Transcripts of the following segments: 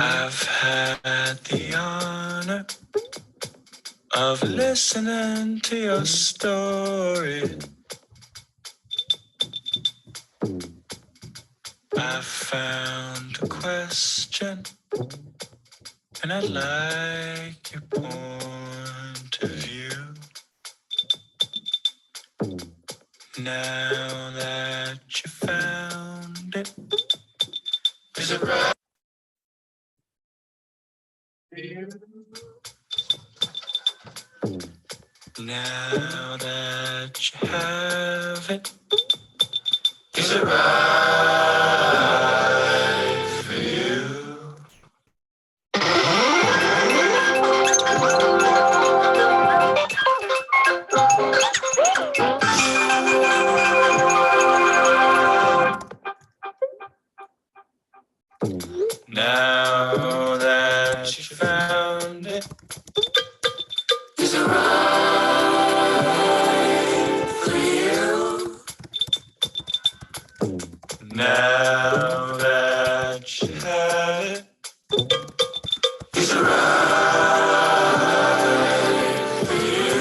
I've had the honor of listening to your story. I found a question, and I like your point of view. Now that you found it, is it right? Now that you have it, is it right for you? Now that you found it, is it right for you? Now that you have it, is it right for you?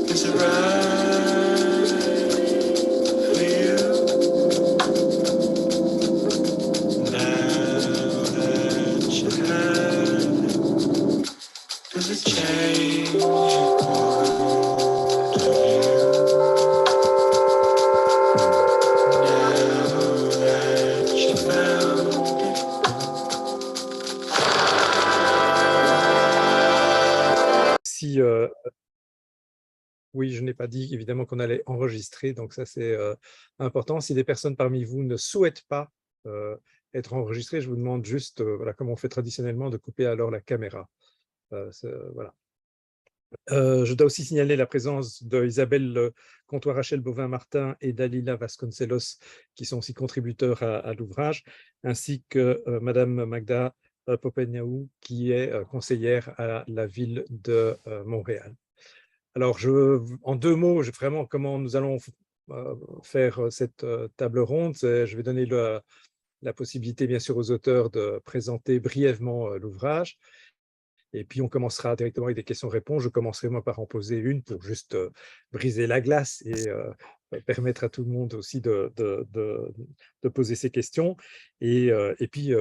Is it right for you? Now that you have it, does it change your point of view? Now that you found it, Si, oui, je n'ai pas dit évidemment qu'on allait enregistrer, donc ça c'est important. Si des personnes parmi vous ne souhaitent pas être enregistrées, je vous demande juste, voilà, comme on fait traditionnellement, de couper alors la caméra. Voilà. Je dois aussi signaler la présence d'Isabelle Comtois, Rachel Bovin-Martin et Dalila Vasconcelos, qui sont aussi contributeurs à l'ouvrage, ainsi que Madame Magda Popeniaou, qui est conseillère à la ville de Montréal. Alors, en 2 mots, vraiment comment nous allons faire cette table ronde. Je vais donner la possibilité, bien sûr, aux auteurs de présenter brièvement l'ouvrage. Et puis, on commencera directement avec des questions-réponses. Je commencerai, moi, par en poser une pour juste briser la glace et permettre à tout le monde aussi de poser ses questions. Et puis,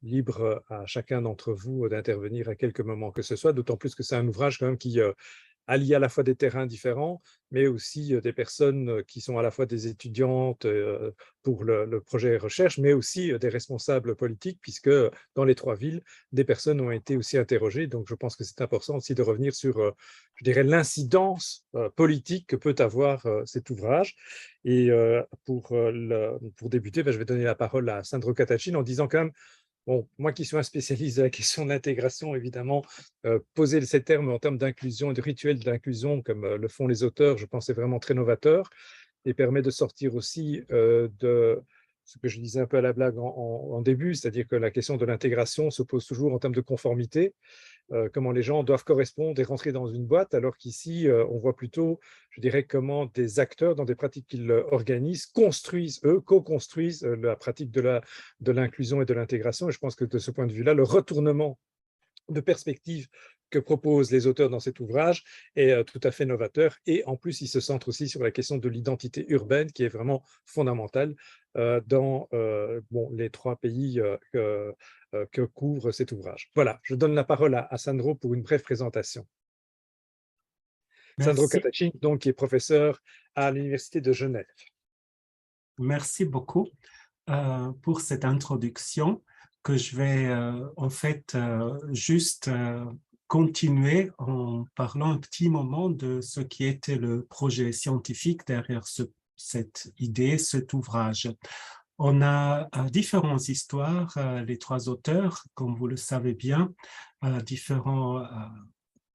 libre à chacun d'entre vous d'intervenir à quelque moment que ce soit, d'autant plus que c'est un ouvrage quand même qui allie à la fois des terrains différents, mais aussi des personnes qui sont à la fois des étudiantes pour le projet recherche, mais aussi des responsables politiques, puisque dans les 3 villes, des personnes ont été aussi interrogées. Donc, je pense que c'est important aussi de revenir sur, je dirais, l'incidence politique que peut avoir cet ouvrage. Et pour débuter, je vais donner la parole à Sandro Catachin en disant quand même, bon, moi qui suis un spécialiste de la question de l'intégration, évidemment, poser ces termes en termes d'inclusion et de rituels d'inclusion, comme le font les auteurs, je pense que c'est vraiment très novateur et permet de sortir aussi de ce que je disais un peu à la blague en début, c'est-à-dire que la question de l'intégration se pose toujours en termes de conformité, comment les gens doivent correspondre et rentrer dans une boîte, alors qu'ici, on voit plutôt, je dirais, comment des acteurs, dans des pratiques qu'ils organisent, construisent, eux, co-construisent la pratique de l'inclusion et de l'intégration. Et je pense que de ce point de vue-là, le retournement de perspective que proposent les auteurs dans cet ouvrage est tout à fait novateur. Et en plus, il se centre aussi sur la question de l'identité urbaine, qui est vraiment fondamentale dans les 3 pays que couvre cet ouvrage. Voilà, je donne la parole à Sandro pour une brève présentation. Sandro Merci, Catachin, donc, qui est professeur à l'Université de Genève. merci beaucoup pour cette introduction que je vais en fait juste continuer en parlant un petit moment de ce qui était le projet scientifique derrière cette idée, cet ouvrage. On a différentes histoires, les 3 auteurs, comme vous le savez bien, différents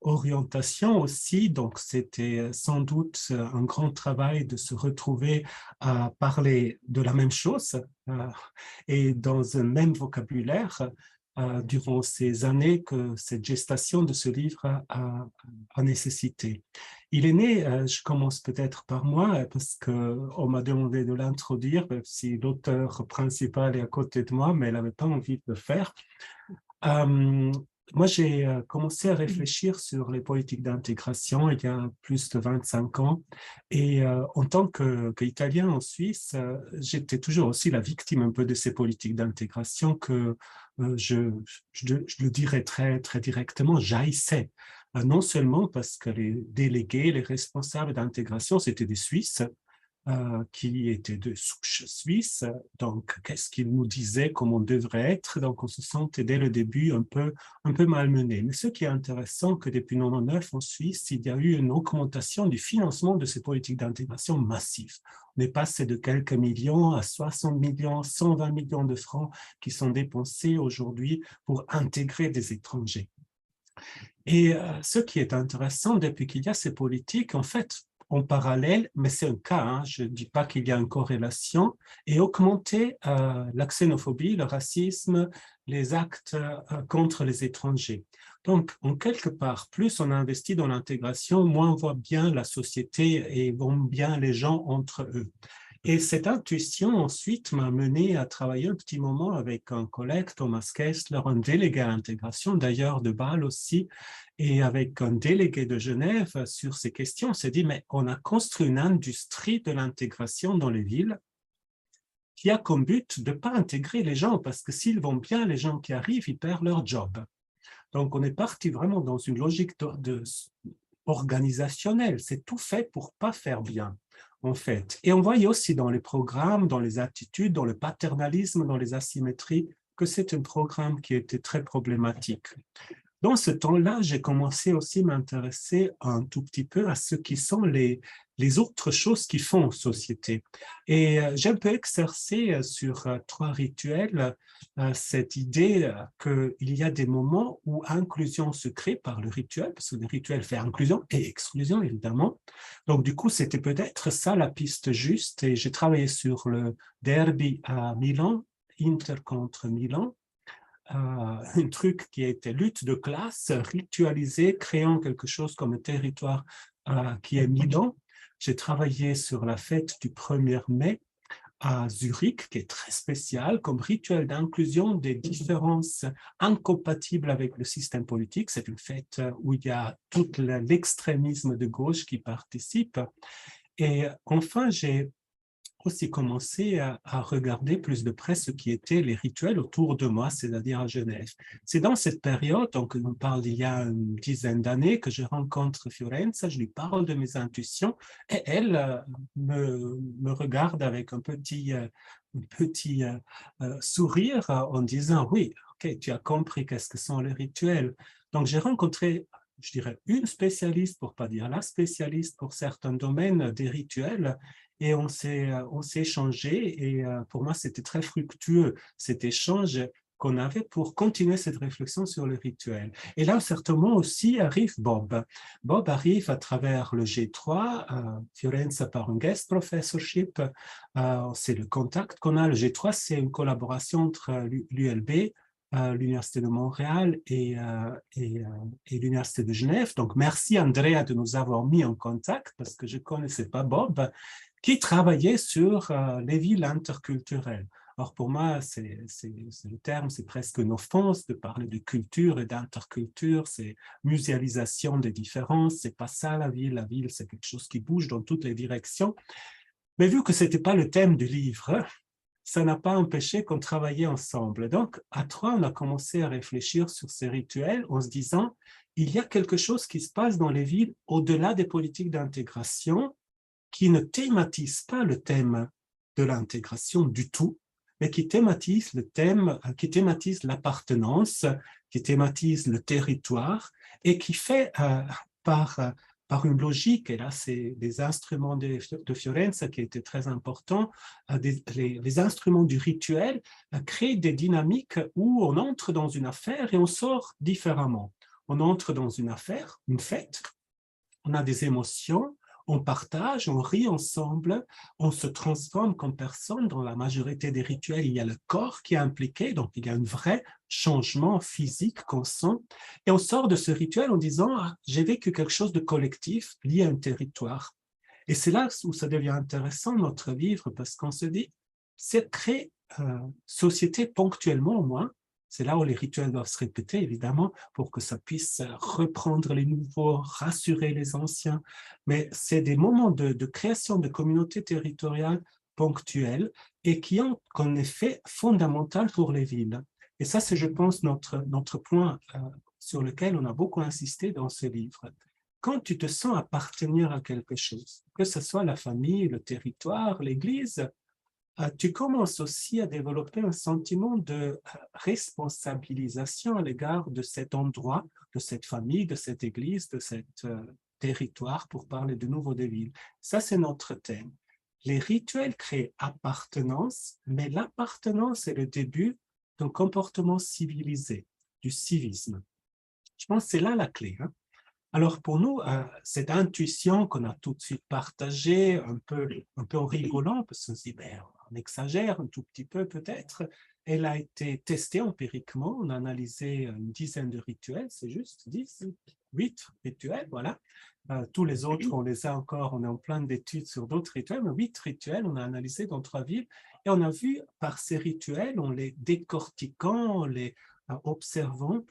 orientation aussi, donc c'était sans doute un grand travail de se retrouver à parler de la même chose et dans un même vocabulaire durant ces années que cette gestation de ce livre a nécessité. Il est né, je commence peut-être par moi, parce qu'on m'a demandé de l'introduire, même si l'auteur principal est à côté de moi, mais elle n'avait pas envie de le faire. Moi, j'ai commencé à réfléchir sur les politiques d'intégration il y a plus de 25 ans. Et en tant qu'Italien en Suisse, j'étais toujours aussi la victime un peu de ces politiques d'intégration que je le dirais très, très directement, j'haïssais. Non seulement parce que les délégués, les responsables d'intégration, c'était des Suisses, qui était de souche suisse. Donc, qu'est-ce qu'il nous disait, comment on devrait être? Donc, on se sentait dès le début un peu malmené. Mais ce qui est intéressant, que depuis 1999 en Suisse, il y a eu une augmentation du financement de ces politiques d'intégration massives. On est passé de quelques millions à 60 millions, 120 millions de francs qui sont dépensés aujourd'hui pour intégrer des étrangers. Et ce qui est intéressant, depuis qu'il y a ces politiques, en fait, en parallèle, mais c'est un cas, hein, je ne dis pas qu'il y a une corrélation, et augmenter la xénophobie, le racisme, les actes contre les étrangers. Donc, en quelque part, plus on investit dans l'intégration, moins on voit bien la société et vont bien les gens entre eux. Et cette intuition, ensuite, m'a mené à travailler un petit moment avec un collègue, Thomas Kessler, un délégué à l'intégration, d'ailleurs de Bâle aussi, et avec un délégué de Genève sur ces questions. On s'est dit, mais on a construit une industrie de l'intégration dans les villes qui a comme but de ne pas intégrer les gens, parce que s'ils vont bien, les gens qui arrivent, ils perdent leur job. Donc, on est parti vraiment dans une logique organisationnelle. C'est tout fait pour ne pas faire bien, en fait. Et on voyait aussi dans les programmes, dans les attitudes, dans le paternalisme, dans les asymétries, que c'est un programme qui était très problématique. Dans ce temps-là, j'ai commencé aussi à m'intéresser un tout petit peu à ce qui sont les autres choses qui font en société. Et j'ai un peu exercé sur 3 rituels cette idée qu'il y a des moments où inclusion se crée par le rituel, parce que le rituel fait inclusion et exclusion, évidemment. Donc, du coup, c'était peut-être ça la piste juste. Et j'ai travaillé sur le derby à Milan, Inter contre Milan. un truc qui était lutte de classe, ritualisé, créant quelque chose comme un territoire qui est Milan. J'ai travaillé sur la fête du 1er mai à Zurich, qui est très spécial comme rituel d'inclusion des différences incompatibles avec le système politique. C'est une fête où il y a tout l'extrémisme de gauche qui participe. Et enfin, j'ai aussi commencé à regarder plus de près ce qui étaient les rituels autour de moi, c'est-à-dire à Genève. C'est dans cette période, donc on parle d'il y a une dizaine d'années, que je rencontre Fiorenza, je lui parle de mes intuitions et elle me regarde avec un petit sourire en disant « Oui, ok, tu as compris qu'est-ce que sont les rituels. » Donc j'ai rencontré, je dirais, une spécialiste, pour ne pas dire la spécialiste pour certains domaines des rituels, et on s'est échangé, et pour moi, c'était très fructueux, cet échange qu'on avait pour continuer cette réflexion sur le rituel. Et là, certainement aussi arrive Bob. Bob arrive à travers le G3, Fiorenza par un guest professorship, c'est le contact qu'on a. Le G3, c'est une collaboration entre l'ULB, l'Université de Montréal et l'Université de Genève. Donc, merci Andrea de nous avoir mis en contact parce que je ne connaissais pas Bob, qui travaillait sur les villes interculturelles. Alors pour moi, le terme, c'est presque une offense de parler de culture et d'interculture, c'est muséalisation des différences, c'est pas ça la ville c'est quelque chose qui bouge dans toutes les directions. Mais vu que ce n'était pas le thème du livre, ça n'a pas empêché qu'on travaillait ensemble. Donc, à trois, on a commencé à réfléchir sur ces rituels en se disant, il y a quelque chose qui se passe dans les villes au-delà des politiques d'intégration qui ne thématise pas le thème de l'intégration du tout, mais qui thématise le thème, qui thématise l'appartenance, qui thématise le territoire et qui fait par une logique, et là c'est les instruments de Fiorenza qui étaient très importants, les instruments du rituel créent des dynamiques où on entre dans une affaire et on sort différemment. On entre dans une affaire, une fête, on a des émotions, on partage, on rit ensemble, on se transforme comme personne. Dans la majorité des rituels, il y a le corps qui est impliqué, donc il y a un vrai changement physique qu'on sent. Et on sort de ce rituel en disant ah, « j'ai vécu quelque chose de collectif lié à un territoire ». Et c'est là où ça devient intéressant, notre livre, parce qu'on se dit « c'est créer société ponctuellement au moins ». C'est là où les rituels doivent se répéter, évidemment, pour que ça puisse reprendre les nouveaux, rassurer les anciens. Mais c'est des moments de création de communautés territoriales ponctuelles et qui ont un effet fondamental pour les villes. Et ça, c'est, je pense, notre point sur lequel on a beaucoup insisté dans ce livre. Quand tu te sens appartenir à quelque chose, que ce soit la famille, le territoire, l'église, tu commences aussi à développer un sentiment de responsabilisation à l'égard de cet endroit, de cette famille, de cette église, de cet territoire, pour parler de nouveau des villes. Ça, c'est notre thème. Les rituels créent appartenance, mais l'appartenance est le début d'un comportement civilisé, du civisme. Je pense que c'est là la clé. Hein? Alors pour nous, cette intuition qu'on a tout de suite partagée, un peu en rigolant, parce qu'on se dit, ben, on exagère un tout petit peu peut-être, elle a été testée empiriquement, on a analysé une dizaine de rituels, c'est juste 8 rituels, voilà. Tous les autres, on les a encore, on est en plein d'études sur d'autres rituels, mais 8 rituels, on a analysé dans 3 villes, et on a vu par ces rituels, en les décortiquant, en les observant,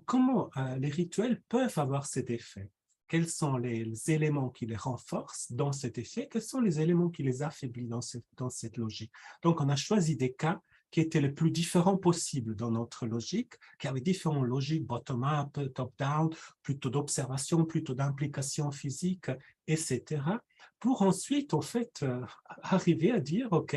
comment les rituels peuvent avoir cet effet. Quels sont les éléments qui les renforcent dans cet effet? Quels sont les éléments qui les affaiblissent dans cette logique? Donc, on a choisi des cas qui étaient les plus différents possibles dans notre logique, qui avaient différentes logiques, bottom-up, top-down, plutôt d'observation, plutôt d'implication physique, etc., pour ensuite, en fait, arriver à dire, OK,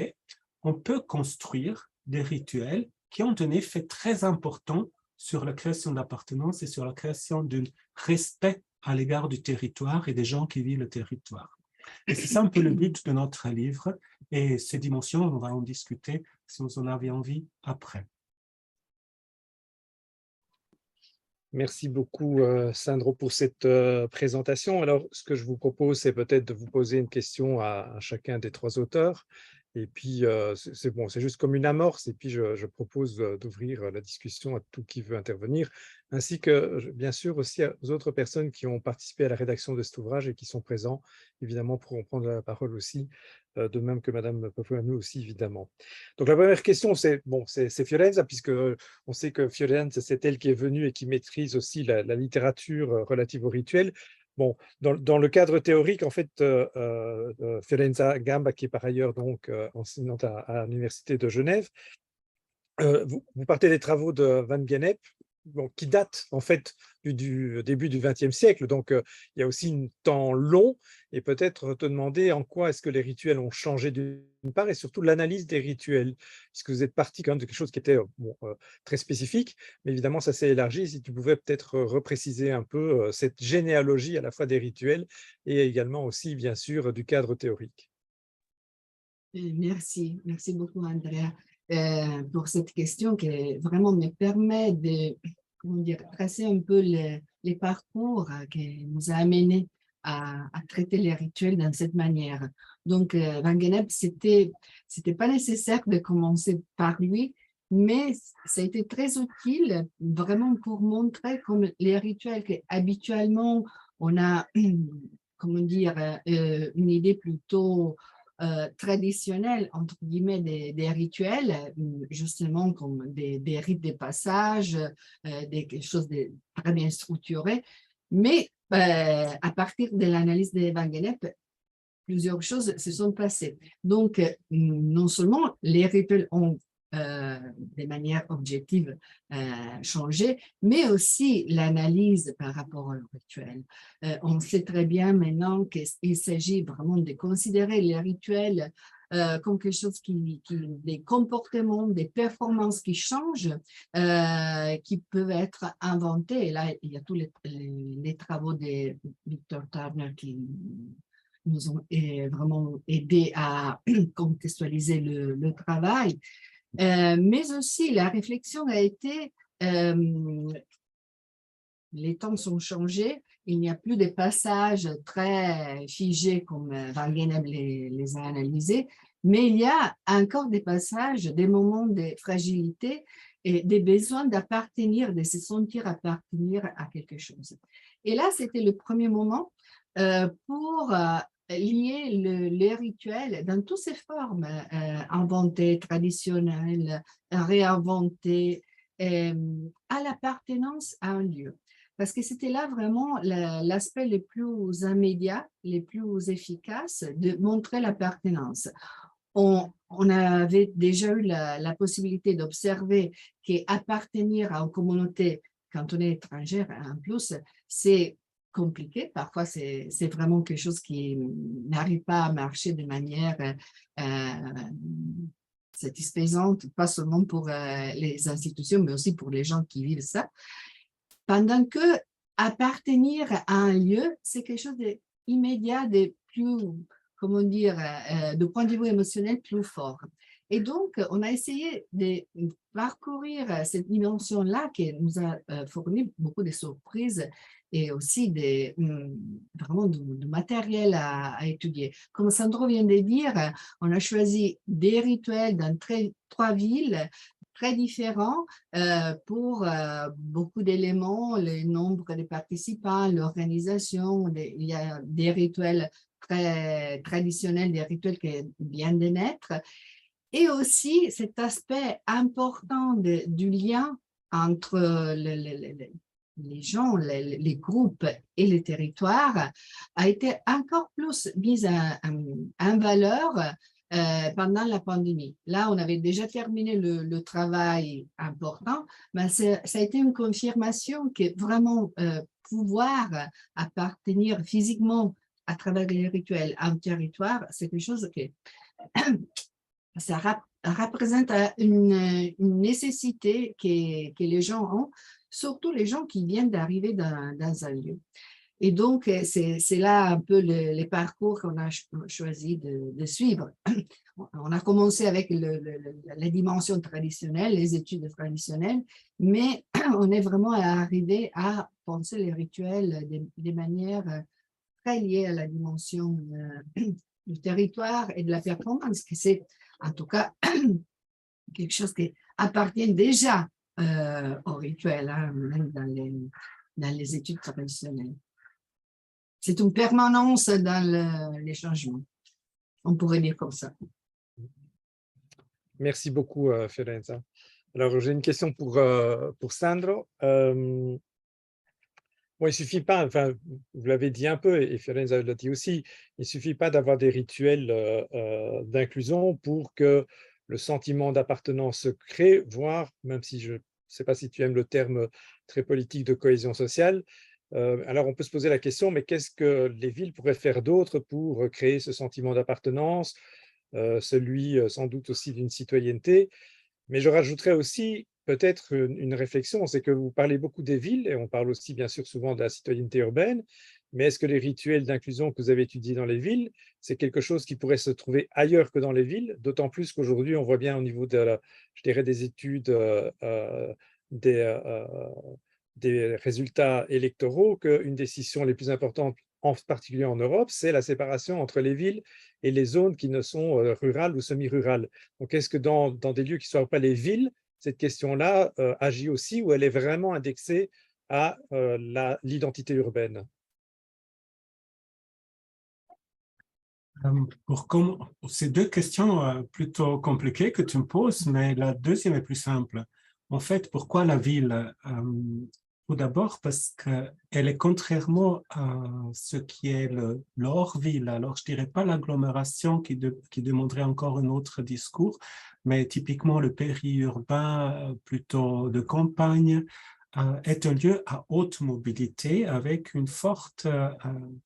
on peut construire des rituels qui ont un effet très important sur la création d'appartenance et sur la création d'un respect à l'égard du territoire et des gens qui vivent le territoire. Et c'est ça un peu le but de notre livre. Et ces dimensions, on va en discuter si vous en avez envie après. Merci beaucoup, Sandro, pour cette présentation. Alors, ce que je vous propose, c'est peut-être de vous poser une question à chacun des 3 auteurs Et puis, c'est bon, c'est juste comme une amorce. Et puis, je propose d'ouvrir la discussion à tout qui veut intervenir, ainsi que, bien sûr, aussi aux autres personnes qui ont participé à la rédaction de cet ouvrage et qui sont présents, évidemment, pourront prendre la parole aussi, de même que Madame Papuanu aussi, évidemment. Donc, la première question, c'est bon, c'est Fiorenza, puisque on sait que Fiorenza, c'est elle qui est venue et qui maîtrise aussi la littérature relative au rituel. Bon, dans le cadre théorique, en fait, Fiorenza Gamba, qui est par ailleurs donc enseignante à l'Université de Genève, vous partez des travaux de Van Gennep, bon, qui datent en fait du début du XXe siècle. Donc, il y a aussi un temps long, et peut-être te demander en quoi est-ce que les rituels ont changé d'une part, et surtout l'analyse des rituels, puisque vous êtes parti quand même de quelque chose qui était bon, très spécifique, mais évidemment, ça s'est élargi. Si tu pouvais peut-être repréciser un peu cette généalogie à la fois des rituels et également aussi, bien sûr, du cadre théorique. Merci beaucoup, Andrea, pour cette question qui vraiment me permet de, comment dire, tracer un peu les parcours qui nous a amenés à traiter les rituels dans cette manière. Donc, Van Gennep, c'était pas nécessaire de commencer par lui, mais ça a été très utile vraiment pour montrer comme les rituels que habituellement on a, comment dire, une idée plutôt traditionnels, entre guillemets, des rituels, justement comme des rites de passage, des choses très bien structurées. Mais à partir de l'analyse de Van Gennep, plusieurs choses se sont passées. Donc, non seulement les rituels ont de manière objective changé, mais aussi l'analyse par rapport au rituel. On sait très bien maintenant qu'il s'agit vraiment de considérer les rituels comme quelque chose des comportements, des performances qui changent, qui peuvent être inventés. Et là, il y a tous les travaux de Victor Turner qui nous ont vraiment aidé à contextualiser le travail. Mais aussi, la réflexion a été, les temps sont changés, il n'y a plus des passages très figés comme Van Gennep les a analysés, mais il y a encore des passages, des moments de fragilité et des besoins d'appartenir, de se sentir appartenir à quelque chose. Et là, c'était le premier moment pour lier les rituels dans toutes ces formes, inventées, traditionnelles, réinventées, à l'appartenance à un lieu. Parce que c'était là vraiment l'aspect le plus immédiat, le plus efficace de montrer l'appartenance. On avait déjà eu la possibilité d'observer qu'appartenir à une communauté, quand on est étrangère, en plus, c'est compliqué. Parfois, c'est vraiment quelque chose qui n'arrive pas à marcher de manière satisfaisante, pas seulement pour les institutions, mais aussi pour les gens qui vivent ça. Pendant que appartenir à un lieu, c'est quelque chose d'immédiat, de plus, comment dire, de point de vue émotionnel plus fort. Et donc, on a essayé de parcourir cette dimension-là qui nous a fourni beaucoup de surprises et aussi vraiment du matériel à étudier. Comme Sandro vient de dire, on a choisi des rituels dans 3 villes très différents pour beaucoup d'éléments, le nombre de participants, l'organisation. Il y a des rituels très traditionnels, des rituels qui viennent de naître. Et aussi cet aspect important du lien entre les gens, les groupes et les territoires a été encore plus mis en valeur pendant la pandémie. Là, on avait déjà terminé le travail important, mais ça a été une confirmation que vraiment pouvoir appartenir physiquement à travers les rituels à un territoire, c'est quelque chose que ça représente une nécessité que les gens ont, surtout les gens qui viennent d'arriver dans un lieu. Et donc, c'est là un peu les parcours qu'on a choisi de suivre. On a commencé avec la dimension traditionnelle, les études traditionnelles, mais on est vraiment arrivé à penser les rituels de manière très liée à la dimension du territoire et de la performance, que c'est en tout cas quelque chose qui appartient déjà au rituel, hein, même dans les études traditionnelles. C'est une permanence dans les changements, on pourrait dire comme ça. Merci beaucoup, Fiorenza. Alors, j'ai une question pour Sandro. Bon, il ne suffit pas, enfin, vous l'avez dit un peu, et Fiorenza l'a dit aussi, il ne suffit pas d'avoir des rituels d'inclusion pour que le sentiment d'appartenance se crée, voire, même si je ne sais pas si tu aimes le terme très politique de cohésion sociale, alors on peut se poser la question, mais qu'est-ce que les villes pourraient faire d'autre pour créer ce sentiment d'appartenance, celui sans doute aussi d'une citoyenneté? Mais je rajouterais aussi peut-être une réflexion, c'est que vous parlez beaucoup des villes, et on parle aussi bien sûr souvent de la citoyenneté urbaine, mais est-ce que les rituels d'inclusion que vous avez étudiés dans les villes, c'est quelque chose qui pourrait se trouver ailleurs que dans les villes, d'autant plus qu'aujourd'hui, on voit bien au niveau je dirais, des études, des résultats électoraux, qu'une des décisions les plus importantes, en particulier en Europe, c'est la séparation entre les villes et les zones qui ne sont rurales ou semi-rurales. Donc, est-ce que dans des lieux qui ne soient pas les villes, cette question-là agit aussi, ou elle est vraiment indexée à l'identité urbaine? C'est deux questions plutôt compliquées que tu me poses, mais la deuxième est plus simple. En fait, pourquoi la ville? Tout d'abord parce qu'elle est contrairement à ce qui est l'hors-ville. Alors, je ne dirais pas l'agglomération qui demanderait encore un autre discours, mais typiquement le périurbain, plutôt de campagne, est un lieu à haute mobilité avec une forte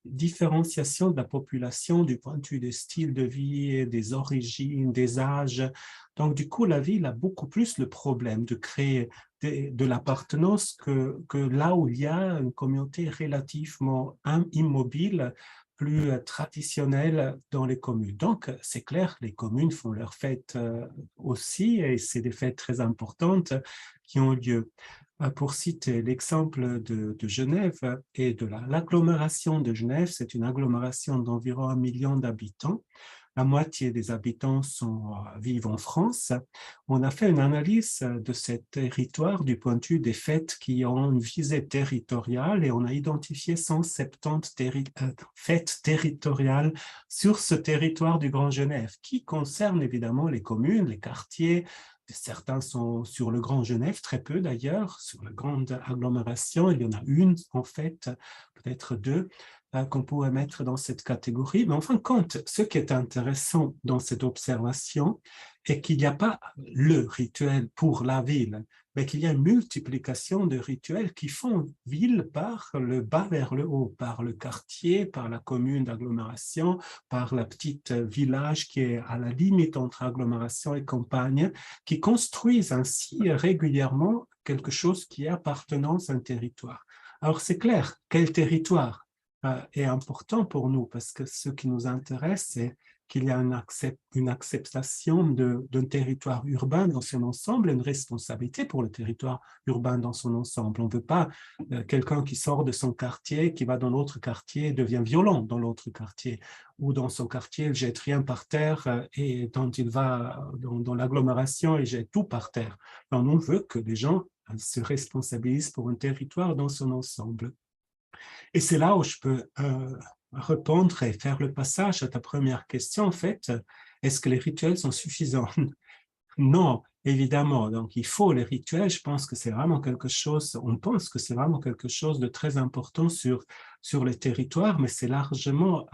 différenciation de la population du point de vue des styles de vie, des origines, des âges. Donc, du coup, la ville a beaucoup plus le problème de créer de l'appartenance que là où il y a une communauté relativement immobile, plus traditionnelle dans les communes. Donc, c'est clair, les communes font leurs fêtes aussi, et c'est des fêtes très importantes qui ont lieu. Pour citer l'exemple de Genève et de l'agglomération de Genève, c'est une agglomération d'environ 1 million d'habitants. La moitié des habitants vivent en France. On a fait une analyse de ce territoire du point de vue des fêtes qui ont une visée territoriale, et on a identifié 170 fêtes territoriales sur ce territoire du Grand Genève, qui concernent évidemment les communes, les quartiers. Certains sont sur le Grand Genève, très peu d'ailleurs. Sur la grande agglomération, il y en a une en fait, peut-être deux, qu'on pourrait mettre dans cette catégorie. Mais en fin de compte, ce qui est intéressant dans cette observation est qu'il n'y a pas le rituel pour la ville, mais qu'il y a une multiplication de rituels qui font ville par le bas vers le haut, par le quartier, par la commune d'agglomération, par la petite village qui est à la limite entre agglomération et campagne, qui construisent ainsi régulièrement quelque chose qui est appartenance à un territoire. Alors c'est clair, quel territoire est important pour nous, parce que ce qui nous intéresse, c'est qu'il y a une acceptation d'un territoire urbain dans son ensemble, une responsabilité pour le territoire urbain dans son ensemble. On ne veut pas quelqu'un qui sort de son quartier, qui va dans l'autre quartier et devient violent dans l'autre quartier, ou dans son quartier, il jette rien par terre et quand il va dans l'agglomération, il jette tout par terre. Non, on veut que les gens se responsabilisent pour un territoire dans son ensemble. Et c'est là où je peux répondre et faire le passage à ta première question, en fait. Est-ce que les rituels sont suffisants? Non, évidemment. Donc, il faut les rituels. Je pense que c'est vraiment quelque chose, on pense que c'est vraiment quelque chose de très important sur les territoires, mais c'est largement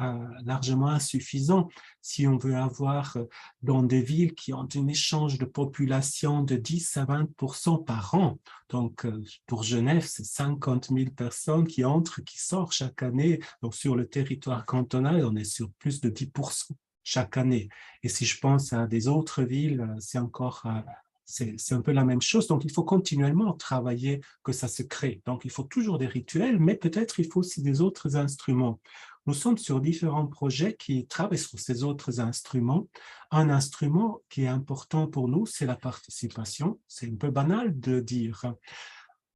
insuffisant si on veut avoir dans des villes qui ont un échange de population de 10 à 20% par an. Donc, pour Genève, c'est 50 000 personnes qui entrent, qui sortent chaque année. Donc, sur le territoire cantonal, on est sur plus de 10% chaque année. Et si je pense à des autres villes, c'est encore, c'est un peu la même chose. Donc, il faut continuellement travailler que ça se crée. Donc, il faut toujours des rituels, mais peut-être il faut aussi des autres instruments. Nous sommes sur différents projets qui travaillent sur ces autres instruments. Un instrument qui est important pour nous, c'est la participation. C'est un peu banal de dire.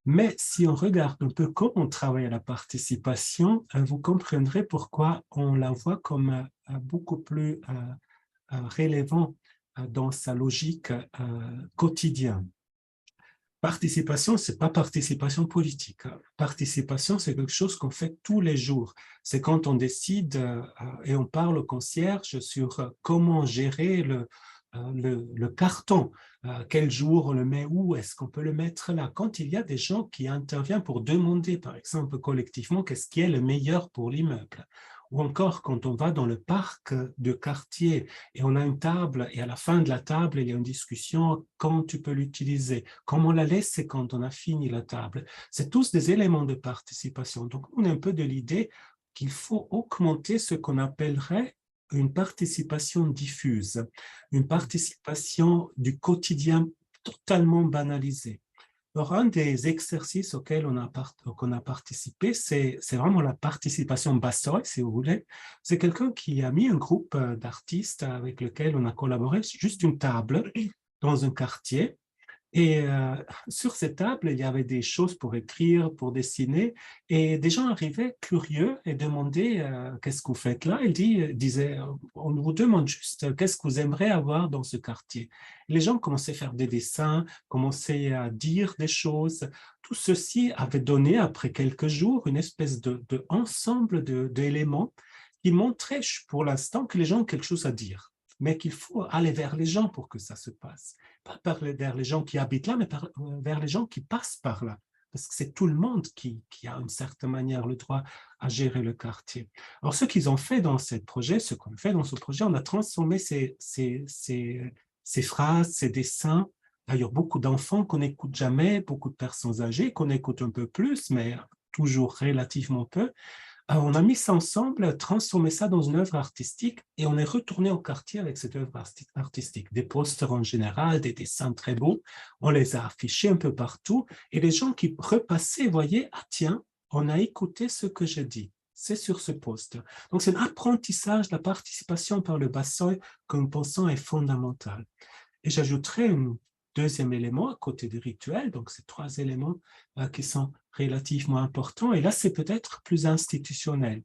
Mais si on regarde un peu comment on travaille à la participation, vous comprendrez pourquoi on la voit comme beaucoup plus relevant dans sa logique quotidienne. Participation, ce n'est pas participation politique. Participation, c'est quelque chose qu'on fait tous les jours. C'est quand on décide et on parle au concierge sur comment gérer le carton. Quel jour on le met où? Est-ce qu'on peut le mettre là? Quand il y a des gens qui interviennent pour demander, par exemple, collectivement, qu'est-ce qui est le meilleur pour l'immeuble? Ou encore quand on va dans le parc de quartier et on a une table et à la fin de la table, il y a une discussion, quand tu peux l'utiliser, comment la laisser quand on a fini la table. C'est tous des éléments de participation. Donc, on a un peu de l'idée qu'il faut augmenter ce qu'on appellerait une participation diffuse, une participation du quotidien totalement banalisée. Alors, un des exercices auxquels on a participé, c'est vraiment la participation Bassoy, si vous voulez. C'est quelqu'un qui a mis un groupe d'artistes avec lequel on a collaboré, juste une table dans un quartier. Et sur cette table, il y avait des choses pour écrire, pour dessiner, et des gens arrivaient curieux et demandaient qu'est-ce que vous faites là. Il disait, on vous demande juste qu'est-ce que vous aimeriez avoir dans ce quartier. Les gens commençaient à faire des dessins, commençaient à dire des choses. Tout ceci avait donné, après quelques jours, une espèce de ensemble d'éléments qui montraient pour l'instant que les gens ont quelque chose à dire, mais qu'il faut aller vers les gens pour que ça se passe. Pas vers les gens qui habitent là, mais vers les gens qui passent par là. Parce que c'est tout le monde qui a d'une certaine manière le droit à gérer le quartier. Alors, ce qu'ils ont fait dans ce projet, on a transformé ces phrases, ces dessins. D'ailleurs, beaucoup d'enfants qu'on n'écoute jamais, beaucoup de personnes âgées qu'on écoute un peu plus, mais toujours relativement peu. Alors, on a mis ça ensemble, transformé ça dans une œuvre artistique et on est retourné au quartier avec cette œuvre artistique. Des posters en général, des dessins très beaux, on les a affichés un peu partout et les gens qui repassaient voyaient, ah tiens, on a écouté ce que j'ai dit, c'est sur ce poster. Donc c'est un apprentissage, la participation par le Bassoy que nous pensons est fondamental. Et j'ajouterai un deuxième élément à côté du rituel, donc ces trois éléments qui sont relativement importants, et là c'est peut-être plus institutionnel.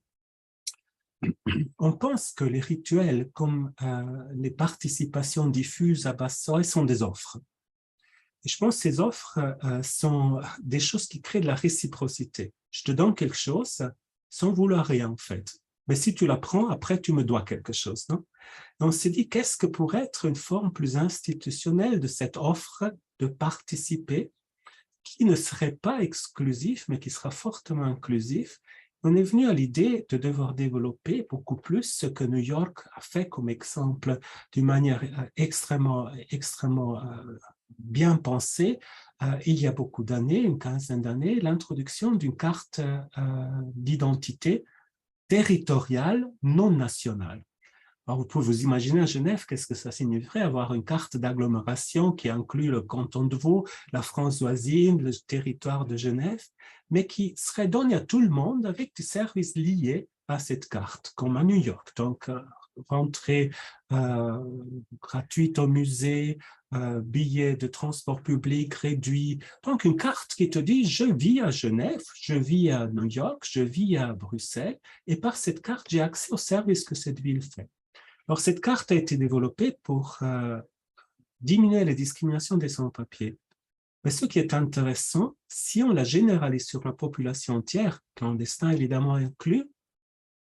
On pense que les rituels comme les participations diffuses à Bassoy sont des offres. Et je pense que ces offres sont des choses qui créent de la réciprocité. Je te donne quelque chose sans vouloir rien en fait. Mais si tu la prends, après tu me dois quelque chose, non? On s'est dit, qu'est-ce que pourrait être une forme plus institutionnelle de cette offre de participer qui ne serait pas exclusif, mais qui sera fortement inclusif? On est venu à l'idée de devoir développer beaucoup plus ce que New York a fait comme exemple d'une manière extrêmement bien pensée il y a beaucoup d'années, une quinzaine d'années, l'introduction d'une carte d'identité territoriale non nationale. Alors, vous pouvez vous imaginer à Genève, qu'est-ce que ça signifierait avoir une carte d'agglomération qui inclut le canton de Vaud, la France voisine, le territoire de Genève, mais qui serait donnée à tout le monde avec des services liés à cette carte, comme à New York. Donc, rentrée gratuite au musée, billets de transport public réduits. Donc, une carte qui te dit, je vis à Genève, je vis à New York, je vis à Bruxelles, et par cette carte, j'ai accès aux services que cette ville fait. Alors, cette carte a été développée pour diminuer les discriminations des sans-papiers. Mais ce qui est intéressant, si on la généralise sur la population entière, clandestin évidemment inclus,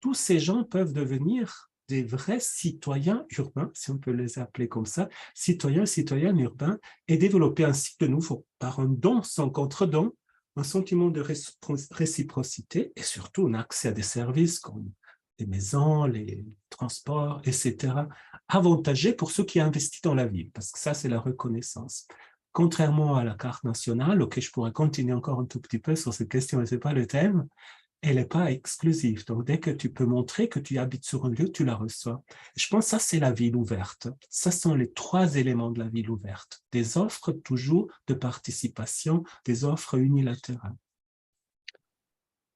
tous ces gens peuvent devenir des vrais citoyens urbains, si on peut les appeler comme ça, citoyennes urbains, et développer ainsi de nouveau, par un don sans contre-don, un sentiment de réciprocité et surtout un accès à des services comme les maisons, les transports, etc., avantagés pour ceux qui investissent dans la ville, parce que ça, c'est la reconnaissance. Contrairement à la carte nationale, auquel je pourrais continuer encore un tout petit peu sur cette question, mais ce n'est pas le thème, elle n'est pas exclusive. Donc, dès que tu peux montrer que tu habites sur un lieu, tu la reçois. Je pense que ça, c'est la ville ouverte. Ça sont les trois éléments de la ville ouverte. Des offres toujours de participation, des offres unilatérales.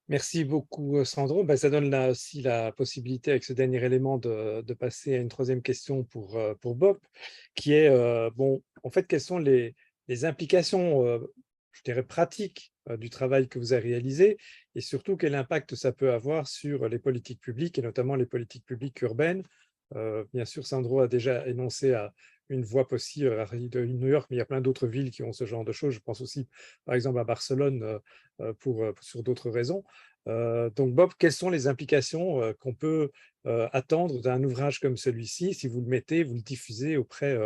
Merci beaucoup, Sandro. Ben, ça donne là aussi la possibilité, avec ce dernier élément, de passer à une troisième question pour Bob, qui est, bon, en fait, quelles sont les implications je dirais, pratique du travail que vous avez réalisé et surtout quel impact ça peut avoir sur les politiques publiques et notamment les politiques publiques urbaines. Bien sûr, Sandro a déjà énoncé une voie possible à New York, mais il y a plein d'autres villes qui ont ce genre de choses. Je pense aussi, par exemple, à Barcelone sur d'autres raisons. Donc, Bob, quelles sont les implications qu'on peut attendre d'un ouvrage comme celui-ci si vous le mettez, vous le diffusez auprès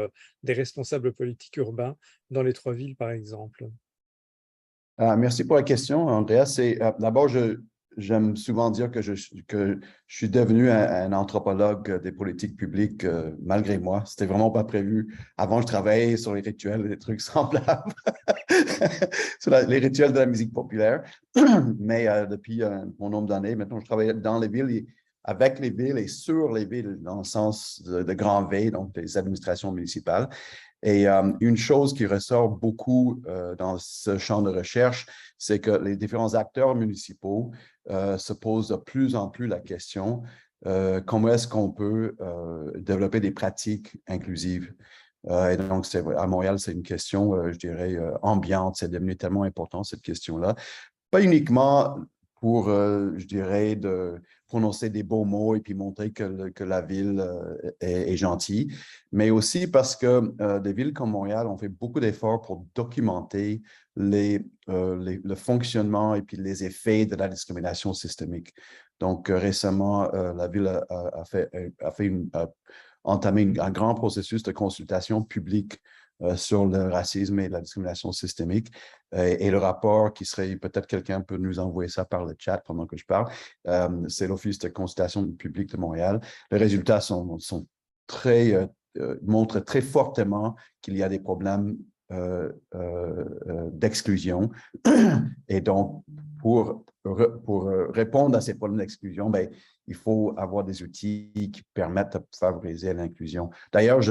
des responsables politiques urbains dans les 3 villes, par exemple? Merci pour la question, Andrea. D'abord, j'aime souvent dire que je suis devenu un anthropologue des politiques publiques malgré moi. C'était vraiment pas prévu. Avant, je travaillais sur les rituels et des trucs semblables, sur les rituels de la musique populaire. Mais depuis mon nombre d'années, maintenant, je travaille dans les villes, avec les villes et sur les villes, dans le sens de grand V, donc des administrations municipales. Et une chose qui ressort beaucoup dans ce champ de recherche, c'est que les différents acteurs municipaux se posent de plus en plus la question comment est-ce qu'on peut développer des pratiques inclusives. Et donc, à Montréal, c'est une question, je dirais, ambiante. C'est devenu tellement important, cette question-là. Pas uniquement pour, je dirais, de prononcer des beaux mots et puis montrer que la ville est gentille, mais aussi parce que des villes comme Montréal ont fait beaucoup d'efforts pour documenter le fonctionnement et puis les effets de la discrimination systémique. Donc, récemment, la ville a entamé un grand processus de consultation publique sur le racisme et la discrimination systémique. Et le rapport qui serait, peut-être quelqu'un peut nous envoyer ça par le chat pendant que je parle, c'est l'Office de consultation publique de Montréal. Les résultats montrent très fortement qu'il y a des problèmes d'exclusion. Et donc, pour répondre à ces problèmes d'exclusion, ben, il faut avoir des outils qui permettent de favoriser l'inclusion. D'ailleurs,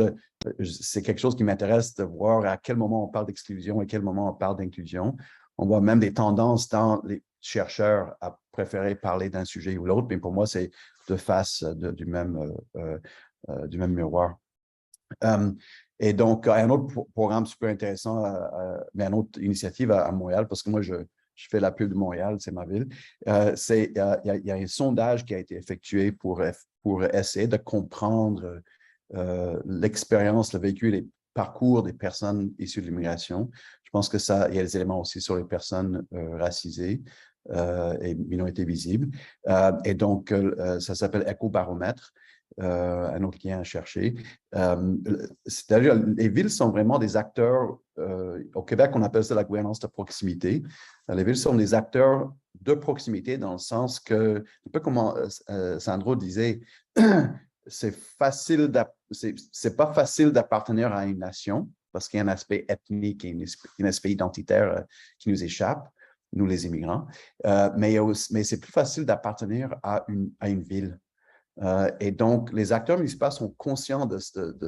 c'est quelque chose qui m'intéresse de voir à quel moment on parle d'exclusion et à quel moment on parle d'inclusion. On voit même des tendances dans les chercheurs à préférer parler d'un sujet ou l'autre, mais pour moi, c'est deux faces du même miroir. Et donc, un autre programme super intéressant, mais une autre initiative à Montréal, parce que moi, je fais la pub de Montréal, c'est ma ville. Il y a un sondage qui a été effectué pour essayer de comprendre l'expérience, le vécu, les parcours des personnes issues de l'immigration. Je pense que il y a des éléments aussi sur les personnes racisées et minorités visibles. Et donc, ça s'appelle Écobaromètre. Un autre lien à chercher. C'est-à-dire, les villes sont vraiment des acteurs, au Québec, on appelle ça la gouvernance de proximité. Les villes sont des acteurs de proximité dans le sens que, un peu comme Sandro disait, c'est pas facile d'appartenir à une nation parce qu'il y a un aspect ethnique et un aspect identitaire qui nous échappe, nous les immigrants, mais c'est plus facile d'appartenir à une ville. Et donc, les acteurs municipaux sont conscients de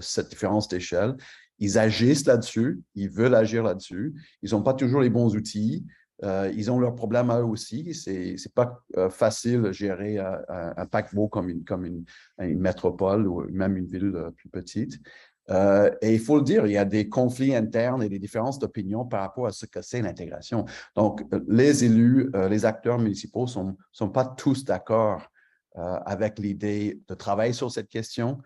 cette différence d'échelle. Ils agissent là-dessus, ils veulent agir là-dessus. Ils n'ont pas toujours les bons outils. Ils ont leurs problèmes à eux aussi. C'est pas facile de gérer un paquebot comme une métropole ou même une ville plus petite. Et il faut le dire, il y a des conflits internes et des différences d'opinion par rapport à ce que c'est l'intégration. Donc, les élus, les acteurs municipaux ne sont pas tous d'accord avec l'idée de travailler sur cette question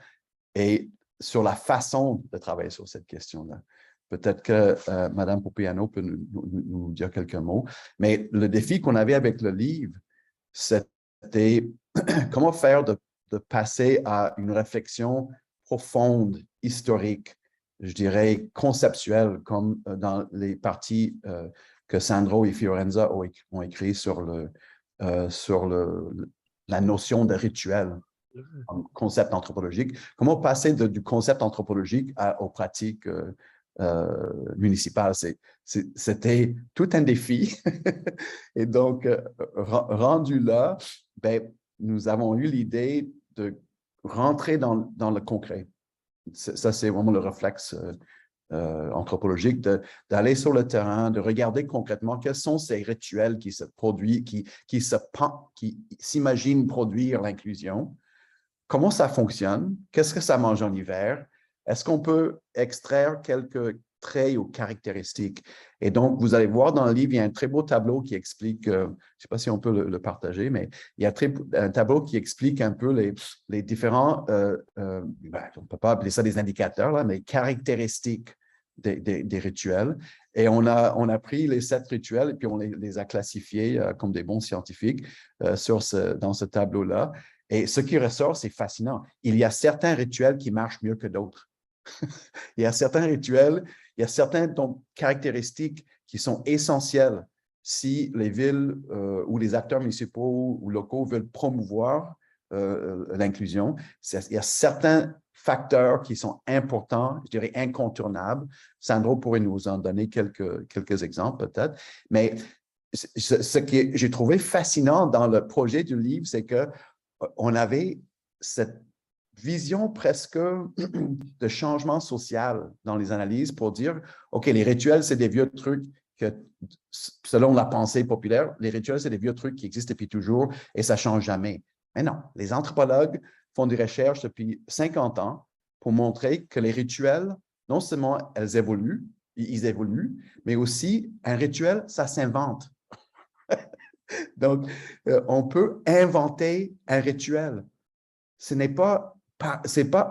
et sur la façon de travailler sur cette question-là. Peut-être que Mme Pupiano peut nous dire quelques mots, mais le défi qu'on avait avec le livre, c'était comment faire de passer à une réflexion profonde, historique, je dirais conceptuelle, comme dans les parties que Sandro et Fiorenza ont écrit sur la notion de rituel, un concept anthropologique. Comment passer du concept anthropologique aux pratiques municipales? C'était tout un défi. Et donc, rendu là, ben, nous avons eu l'idée de rentrer dans le concret. Ça, c'est vraiment le réflexe anthropologique, d'aller sur le terrain, de regarder concrètement quels sont ces rituels qui se produisent, qui s'imaginent produire l'inclusion, comment ça fonctionne, qu'est-ce que ça mange en hiver, est-ce qu'on peut extraire quelques traits ou caractéristiques. Et donc, vous allez voir dans le livre, il y a un très beau tableau qui explique, je ne sais pas si on peut le partager, mais il y a un tableau qui explique un peu les différents, on ne peut pas appeler ça des indicateurs, là, mais caractéristiques des rituels. Et on a pris les 7 rituels et puis on les a classifiés comme des bons scientifiques dans ce tableau-là. Et ce qui ressort, c'est fascinant. Il y a certains rituels qui marchent mieux que d'autres. Il y a certains rituels, il y a certaines caractéristiques qui sont essentielles si les villes ou les acteurs municipaux ou locaux veulent promouvoir l'inclusion. Il y a certains facteurs qui sont importants, je dirais incontournables. Sandro pourrait nous en donner quelques exemples peut-être. Mais ce que j'ai trouvé fascinant dans le projet du livre, c'est qu'on avait cette vision presque de changement social dans les analyses pour dire, OK, les rituels, c'est des vieux trucs que, selon la pensée populaire, les rituels, c'est des vieux trucs qui existent depuis toujours et ça ne change jamais. Mais non, les anthropologues font des recherches depuis 50 ans pour montrer que les rituels, non seulement ils évoluent, mais aussi un rituel, ça s'invente. Donc, on peut inventer un rituel. Ce n'est pas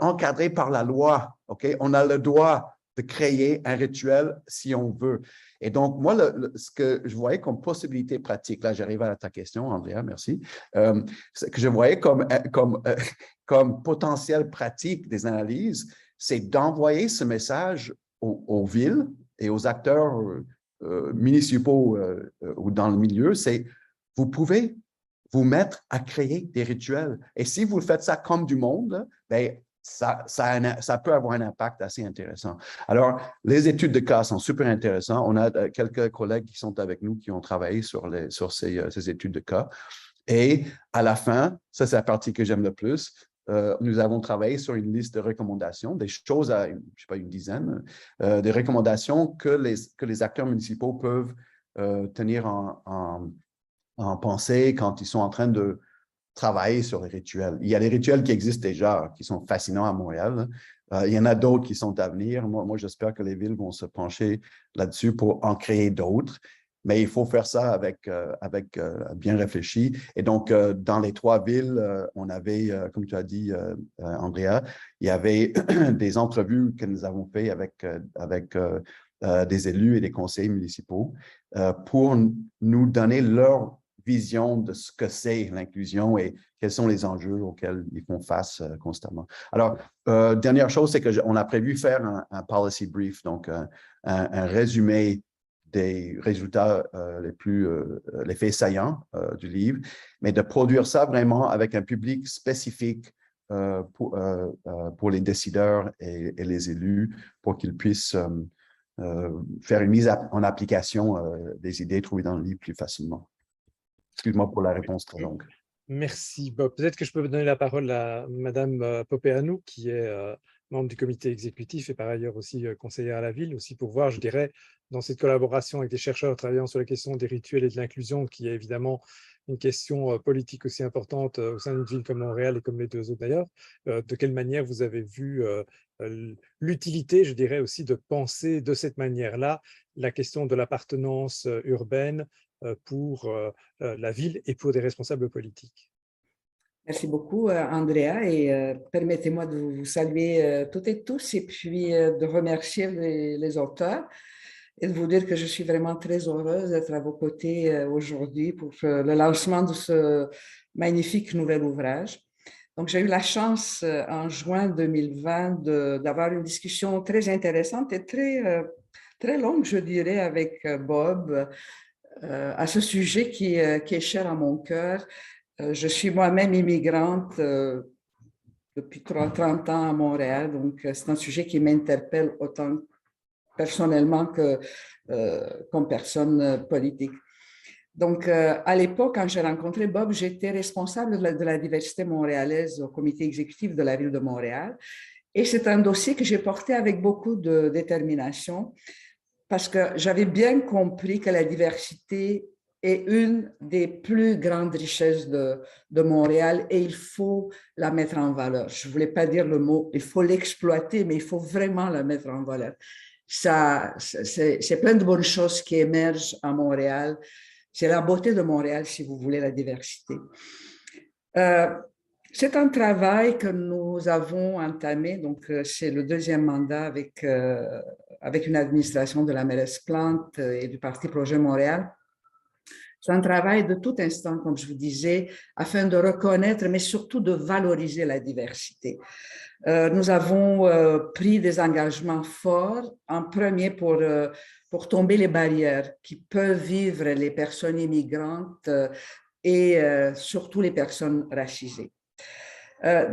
encadré par la loi, OK? On a le droit de créer un rituel si on veut. Et donc, moi, ce que je voyais comme possibilité pratique, là, j'arrive à ta question, Andrea, merci, ce que je voyais comme potentiel pratique des analyses, c'est d'envoyer ce message aux villes et aux acteurs municipaux ou dans le milieu, c'est vous pouvez vous mettre à créer des rituels. Et si vous faites ça comme du monde, bien, ça peut avoir un impact assez intéressant. Alors, les études de cas sont super intéressantes. On a quelques collègues qui sont avec nous qui ont travaillé sur ces études de cas. Et à la fin, ça c'est la partie que j'aime le plus, nous avons travaillé sur une liste de recommandations, des choses à, je ne sais pas, une dizaine, des recommandations que les acteurs municipaux peuvent tenir en pensée quand ils sont en train de travailler sur les rituels. Il y a les rituels qui existent déjà, qui sont fascinants à Montréal. Il y en a d'autres qui sont à venir. Moi j'espère que les villes vont se pencher là-dessus pour en créer d'autres. Mais il faut faire ça avec bien réfléchi. Et donc, dans les 3 villes, on avait, comme tu as dit, Andrea, il y avait des entrevues que nous avons faites avec des élus et des conseillers municipaux pour nous donner leur vision de ce que c'est l'inclusion et quels sont les enjeux auxquels ils font face constamment. Alors, dernière chose, c'est qu'on a prévu faire un policy brief, donc un résumé des résultats les faits saillants du livre, mais de produire ça vraiment avec un public spécifique pour les décideurs et les élus pour qu'ils puissent faire une mise en application des idées trouvées dans le livre plus facilement. Excuse-moi pour la réponse très longue. Merci, Bob. Peut-être que je peux donner la parole à Madame Popeanu, qui est membre du comité exécutif et par ailleurs aussi conseillère à la ville, aussi pour voir, je dirais, dans cette collaboration avec des chercheurs travaillant sur la question des rituels et de l'inclusion, qui est évidemment une question politique aussi importante au sein d'une ville comme Montréal et comme les 2 autres d'ailleurs, de quelle manière vous avez vu l'utilité, je dirais aussi, de penser de cette manière-là la question de l'appartenance urbaine pour la ville et pour des responsables politiques. Merci beaucoup, Andrea, et permettez-moi de vous saluer toutes et tous et puis de remercier les auteurs et de vous dire que je suis vraiment très heureuse d'être à vos côtés aujourd'hui pour le lancement de ce magnifique nouvel ouvrage. Donc, j'ai eu la chance en juin 2020 d'avoir une discussion très intéressante et très longue, je dirais, avec Bob à ce sujet qui est cher à mon cœur. Je suis moi-même immigrante depuis 30 ans à Montréal, donc c'est un sujet qui m'interpelle autant personnellement que comme personne politique. Donc, à l'époque, quand j'ai rencontré Bob, j'étais responsable de la diversité montréalaise au comité exécutif de la ville de Montréal. Et c'est un dossier que j'ai porté avec beaucoup de détermination parce que j'avais bien compris que la diversité est une des plus grandes richesses de Montréal et il faut la mettre en valeur. Je ne voulais pas dire le mot, il faut l'exploiter, mais il faut vraiment la mettre en valeur. c'est plein de bonnes choses qui émergent à Montréal. C'est la beauté de Montréal, si vous voulez, la diversité. C'est un travail que nous avons entamé, donc c'est le deuxième mandat avec une administration de la mairesse Plante et du Parti Projet Montréal. C'est un travail de tout instant, comme je vous disais, afin de reconnaître, mais surtout de valoriser la diversité. Nous avons pris des engagements forts, en premier pour tomber les barrières qui peuvent vivre les personnes immigrantes et surtout les personnes racisées.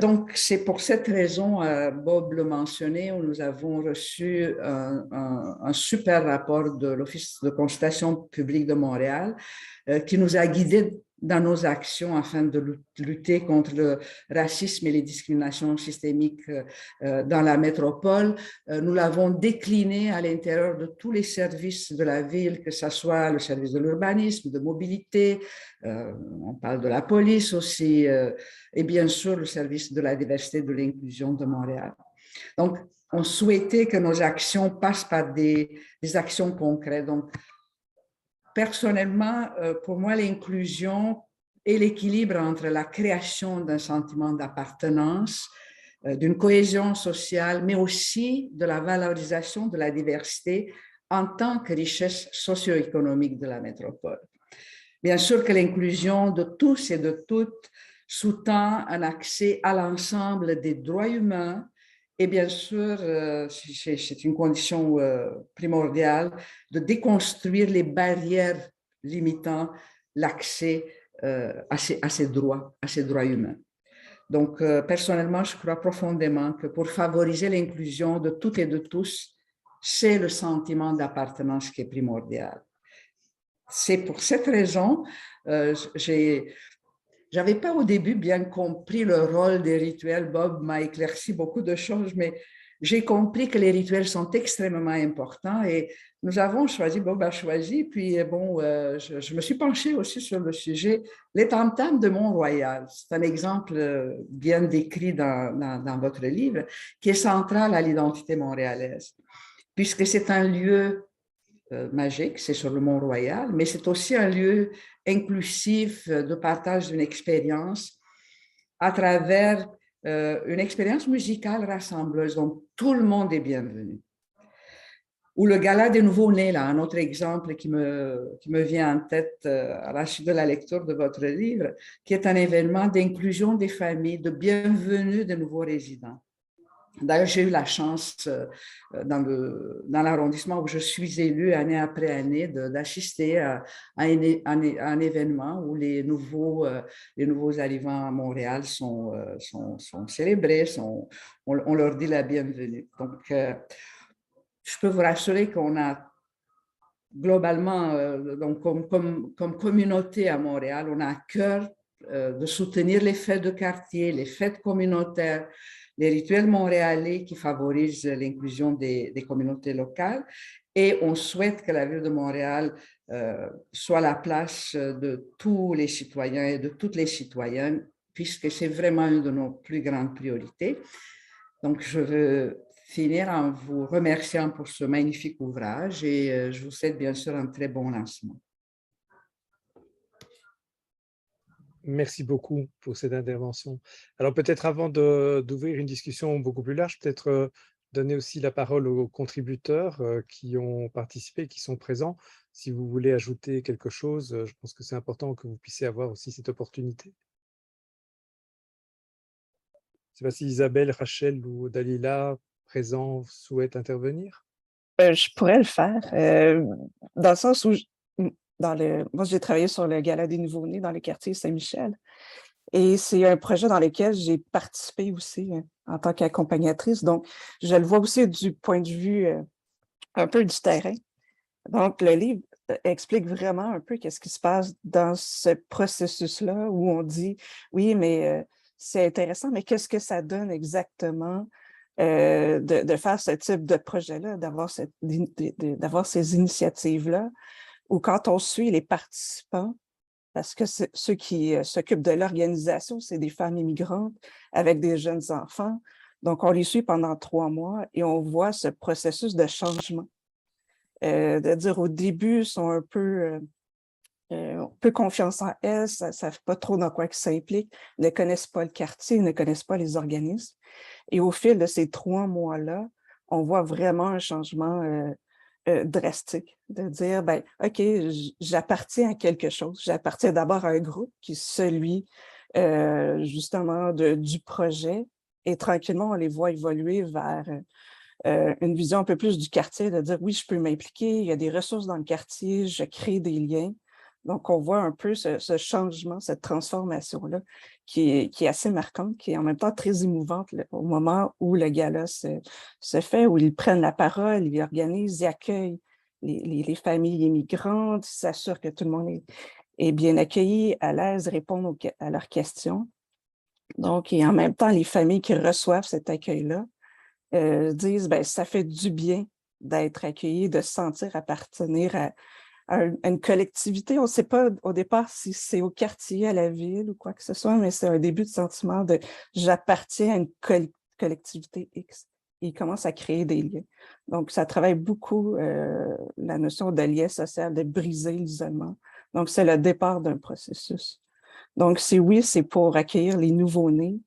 Donc, c'est pour cette raison, Bob le mentionnait, où nous avons reçu un super rapport de l'Office de consultation publique de Montréal qui nous a guidés dans nos actions afin de lutter contre le racisme et les discriminations systémiques dans la métropole. Nous l'avons décliné à l'intérieur de tous les services de la ville, que ce soit le service de l'urbanisme, de mobilité, on parle de la police aussi, et bien sûr le service de la diversité et de l'inclusion de Montréal. Donc, on souhaitait que nos actions passent par des actions concrètes. Donc, personnellement, pour moi, l'inclusion et l'équilibre entre la création d'un sentiment d'appartenance, d'une cohésion sociale, mais aussi de la valorisation de la diversité en tant que richesse socio-économique de la métropole. Bien sûr que l'inclusion de tous et de toutes sous-tend un accès à l'ensemble des droits humains et bien sûr, c'est une condition primordiale de déconstruire les barrières limitant l'accès à ces droits humains. Donc, personnellement, je crois profondément que pour favoriser l'inclusion de toutes et de tous, c'est le sentiment d'appartenance qui est primordial. C'est pour cette raison, j'avais pas au début bien compris le rôle des rituels. Bob m'a éclairci beaucoup de choses, mais j'ai compris que les rituels sont extrêmement importants et nous avons choisi, Bob a choisi, puis bon, je me suis penchée aussi sur le sujet, les tam-tams de Mont-Royal. C'est un exemple bien décrit dans votre livre qui est central à l'identité montréalaise, puisque c'est un lieu magique, c'est sur le Mont-Royal, mais c'est aussi un lieu inclusif de partage d'une expérience à travers une expérience musicale rassembleuse, donc tout le monde est bienvenu. Ou le gala des nouveaux-nés, là, un autre exemple qui me vient en tête à la suite de la lecture de votre livre, qui est un événement d'inclusion des familles, de bienvenue des nouveaux résidents. D'ailleurs, j'ai eu la chance dans l'arrondissement où je suis élue année après année d'assister à un événement où les nouveaux arrivants à Montréal sont célébrés, on leur dit la bienvenue. Donc, je peux vous rassurer qu'on a globalement, donc comme communauté à Montréal, on a à cœur de soutenir les fêtes de quartier, les fêtes communautaires, les rituels montréalais qui favorisent l'inclusion des communautés locales. Et on souhaite que la ville de Montréal soit la place de tous les citoyens et de toutes les citoyennes, puisque c'est vraiment une de nos plus grandes priorités. Donc, je veux finir en vous remerciant pour ce magnifique ouvrage et je vous souhaite bien sûr un très bon lancement. Merci beaucoup pour cette intervention. Alors peut-être avant d'ouvrir une discussion beaucoup plus large, peut-être donner aussi la parole aux contributeurs qui ont participé, qui sont présents. Si vous voulez ajouter quelque chose, je pense que c'est important que vous puissiez avoir aussi cette opportunité. Je ne sais pas si Isabelle, Rachel ou Dalila, présents, souhaitent intervenir. Je pourrais le faire, dans le sens où moi, j'ai travaillé sur le Gala des nouveaux-nés dans le quartier Saint-Michel. Et c'est un projet dans lequel j'ai participé aussi en tant qu'accompagnatrice. Donc, je le vois aussi du point de vue un peu du terrain. Donc, le livre explique vraiment un peu qu'est-ce qui se passe dans ce processus-là où on dit, oui, mais c'est intéressant, mais qu'est-ce que ça donne exactement de faire ce type de projet-là, d'avoir ces initiatives-là, ou quand on suit les participants, parce que ceux qui s'occupent de l'organisation, c'est des femmes immigrantes avec des jeunes enfants. Donc, on les suit pendant 3 mois et on voit ce processus de changement. De dire au début, ils sont un peu confiance en elles, ne savent pas trop dans quoi ça implique, ne connaissent pas le quartier, ne connaissent pas les organismes. Et au fil de ces 3 mois-là, on voit vraiment un changement drastique, de dire, ben, OK, j'appartiens à quelque chose. J'appartiens d'abord à un groupe qui est celui justement du projet. Et tranquillement, on les voit évoluer vers une vision un peu plus du quartier, de dire, oui, je peux m'impliquer, il y a des ressources dans le quartier, je crée des liens. Donc, on voit un peu ce changement, cette transformation-là qui est assez marquante, qui est en même temps très émouvante au moment où le gala se fait, où ils prennent la parole, ils organisent, ils accueillent les familles immigrantes, ils s'assurent que tout le monde est bien accueilli, à l'aise, répondent à leurs questions. Donc, et en même temps, les familles qui reçoivent cet accueil-là disent, ben, ça fait du bien d'être accueilli, de se sentir appartenir à une collectivité. On ne sait pas au départ si c'est au quartier, à la ville ou quoi que ce soit, mais c'est un début de sentiment de j'appartiens à une collectivité X. Et ils commencent à créer des liens. Donc, ça travaille beaucoup la notion de lien social, de briser l'isolement. Donc, c'est le départ d'un processus. Donc, c'est pour accueillir les nouveaux-nés,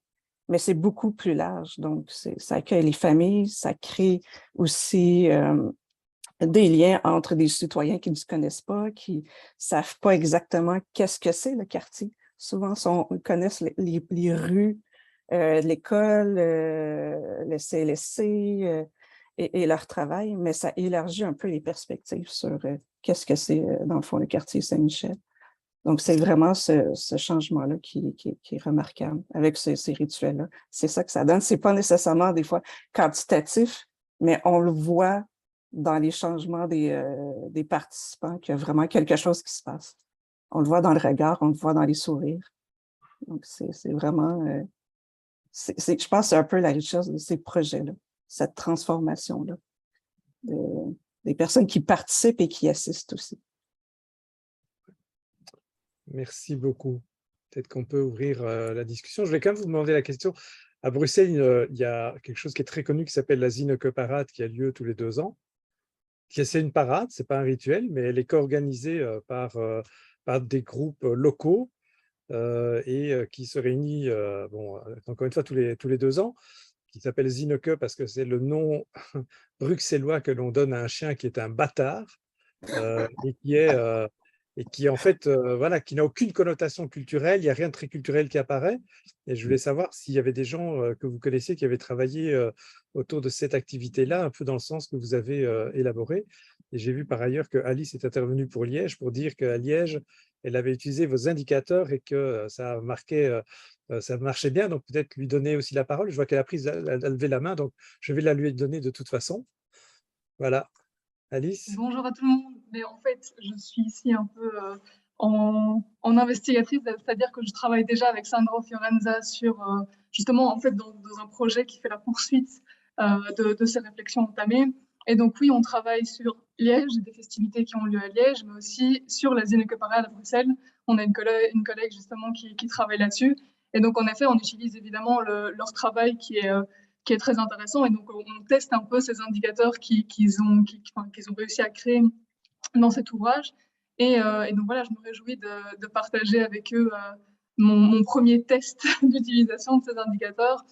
mais c'est beaucoup plus large. Donc, ça accueille les familles, ça crée aussi des liens entre des citoyens qui ne se connaissent pas, qui ne savent pas exactement qu'est-ce que c'est le quartier. Souvent, ils connaissent les rues, l'école, le CLSC et leur travail, mais ça élargit un peu les perspectives sur qu'est-ce que c'est, dans le fond, le quartier Saint-Michel. Donc, c'est vraiment ce changement-là qui est remarquable avec ces rituels-là. C'est ça que ça donne. Ce n'est pas nécessairement des fois quantitatif, mais on le voit dans les changements des participants qu'il y a vraiment quelque chose qui se passe. On le voit dans le regard, on le voit dans les sourires. Donc, c'est vraiment... je pense que c'est un peu la richesse de ces projets-là, cette transformation-là, des personnes qui participent et qui assistent aussi. Merci beaucoup. Peut-être qu'on peut ouvrir la discussion. Je vais quand même vous demander la question. À Bruxelles, il y a quelque chose qui est très connu qui s'appelle la Zineke Parade qui a lieu tous les 2 ans. C'est une parade, ce n'est pas un rituel, mais elle est co-organisée par des groupes locaux et qui se réunit, encore une fois, tous les 2 ans, qui s'appelle Zineke parce que c'est le nom bruxellois que l'on donne à un chien qui est un bâtard et qui en fait, qui n'a aucune connotation culturelle, il n'y a rien de très culturel qui apparaît. Et je voulais savoir s'il y avait des gens que vous connaissiez qui avaient travaillé autour de cette activité-là, un peu dans le sens que vous avez élaboré. Et j'ai vu par ailleurs que Alice est intervenue pour Liège, pour dire qu'à Liège, elle avait utilisé vos indicateurs et que ça marchait bien. Donc peut-être lui donner aussi la parole. Je vois qu'elle a levé la main, donc je vais la lui donner de toute façon. Voilà. Alice? Bonjour à tout le monde. Mais en fait, je suis ici un peu en investigatrice, c'est-à-dire que je travaille déjà avec Sandro Fiorenza sur justement en fait dans un projet qui fait la poursuite de ces réflexions entamées. Et donc oui, on travaille sur Liège, des festivités qui ont lieu à Liège, mais aussi sur la Zineke Parade à Bruxelles. On a une collègue justement qui travaille là-dessus. Et donc en effet, on utilise évidemment leur travail qui est très intéressant. Et donc, on teste un peu ces indicateurs qu'ils ont réussi à créer dans cet ouvrage. Et donc, voilà, je me réjouis de partager avec eux mon premier test d'utilisation de ces indicateurs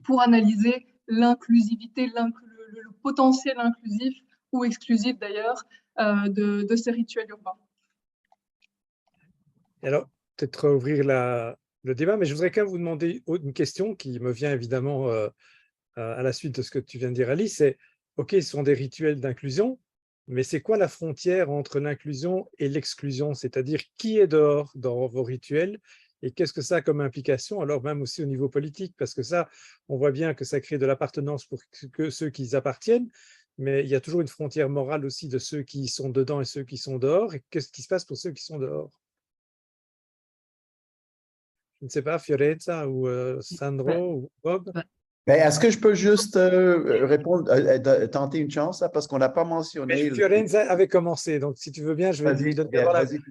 pour analyser l'inclusivité, le potentiel inclusif ou exclusif d'ailleurs de ces rituels urbains. Alors, peut-être ouvrir le débat, mais je voudrais quand même vous demander une question qui me vient évidemment à la suite de ce que tu viens de dire, Alice. C'est, OK, ce sont des rituels d'inclusion, mais c'est quoi la frontière entre l'inclusion et l'exclusion? C'est-à-dire, qui est dehors dans vos rituels et qu'est-ce que ça a comme implication, alors même aussi au niveau politique? Parce que ça, on voit bien que ça crée de l'appartenance pour ceux qui y appartiennent, mais il y a toujours une frontière morale aussi de ceux qui sont dedans et ceux qui sont dehors. Et qu'est-ce qui se passe pour ceux qui sont dehors? Je ne sais pas, Fiorenza ou Sandro ou Bob? Mais est-ce que je peux juste répondre, tenter une chance, là, parce qu'on n'a pas mentionné… Mais Fiorenza avait commencé, donc si tu veux bien, je vais lui donner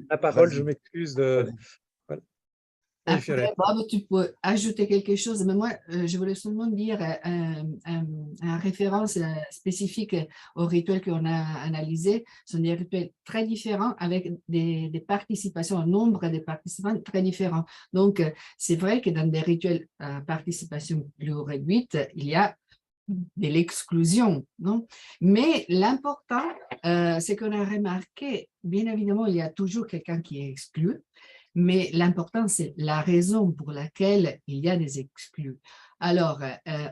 la parole. Je m'excuse. Voilà. Oui, Après, Fiorella. Bob, tu peux ajouter quelque chose, mais moi, je voulais seulement dire en référence spécifique aux rituels qu'on a analysés. Ce sont des rituels très différents avec des participations, un nombre de participants très différents. Donc, c'est vrai que dans des rituels à participation plus réduite, il y a de l'exclusion, non? Mais l'important, c'est qu'on a remarqué, bien évidemment, il y a toujours quelqu'un qui est exclu, mais l'important, c'est la raison pour laquelle il y a des exclus. Alors,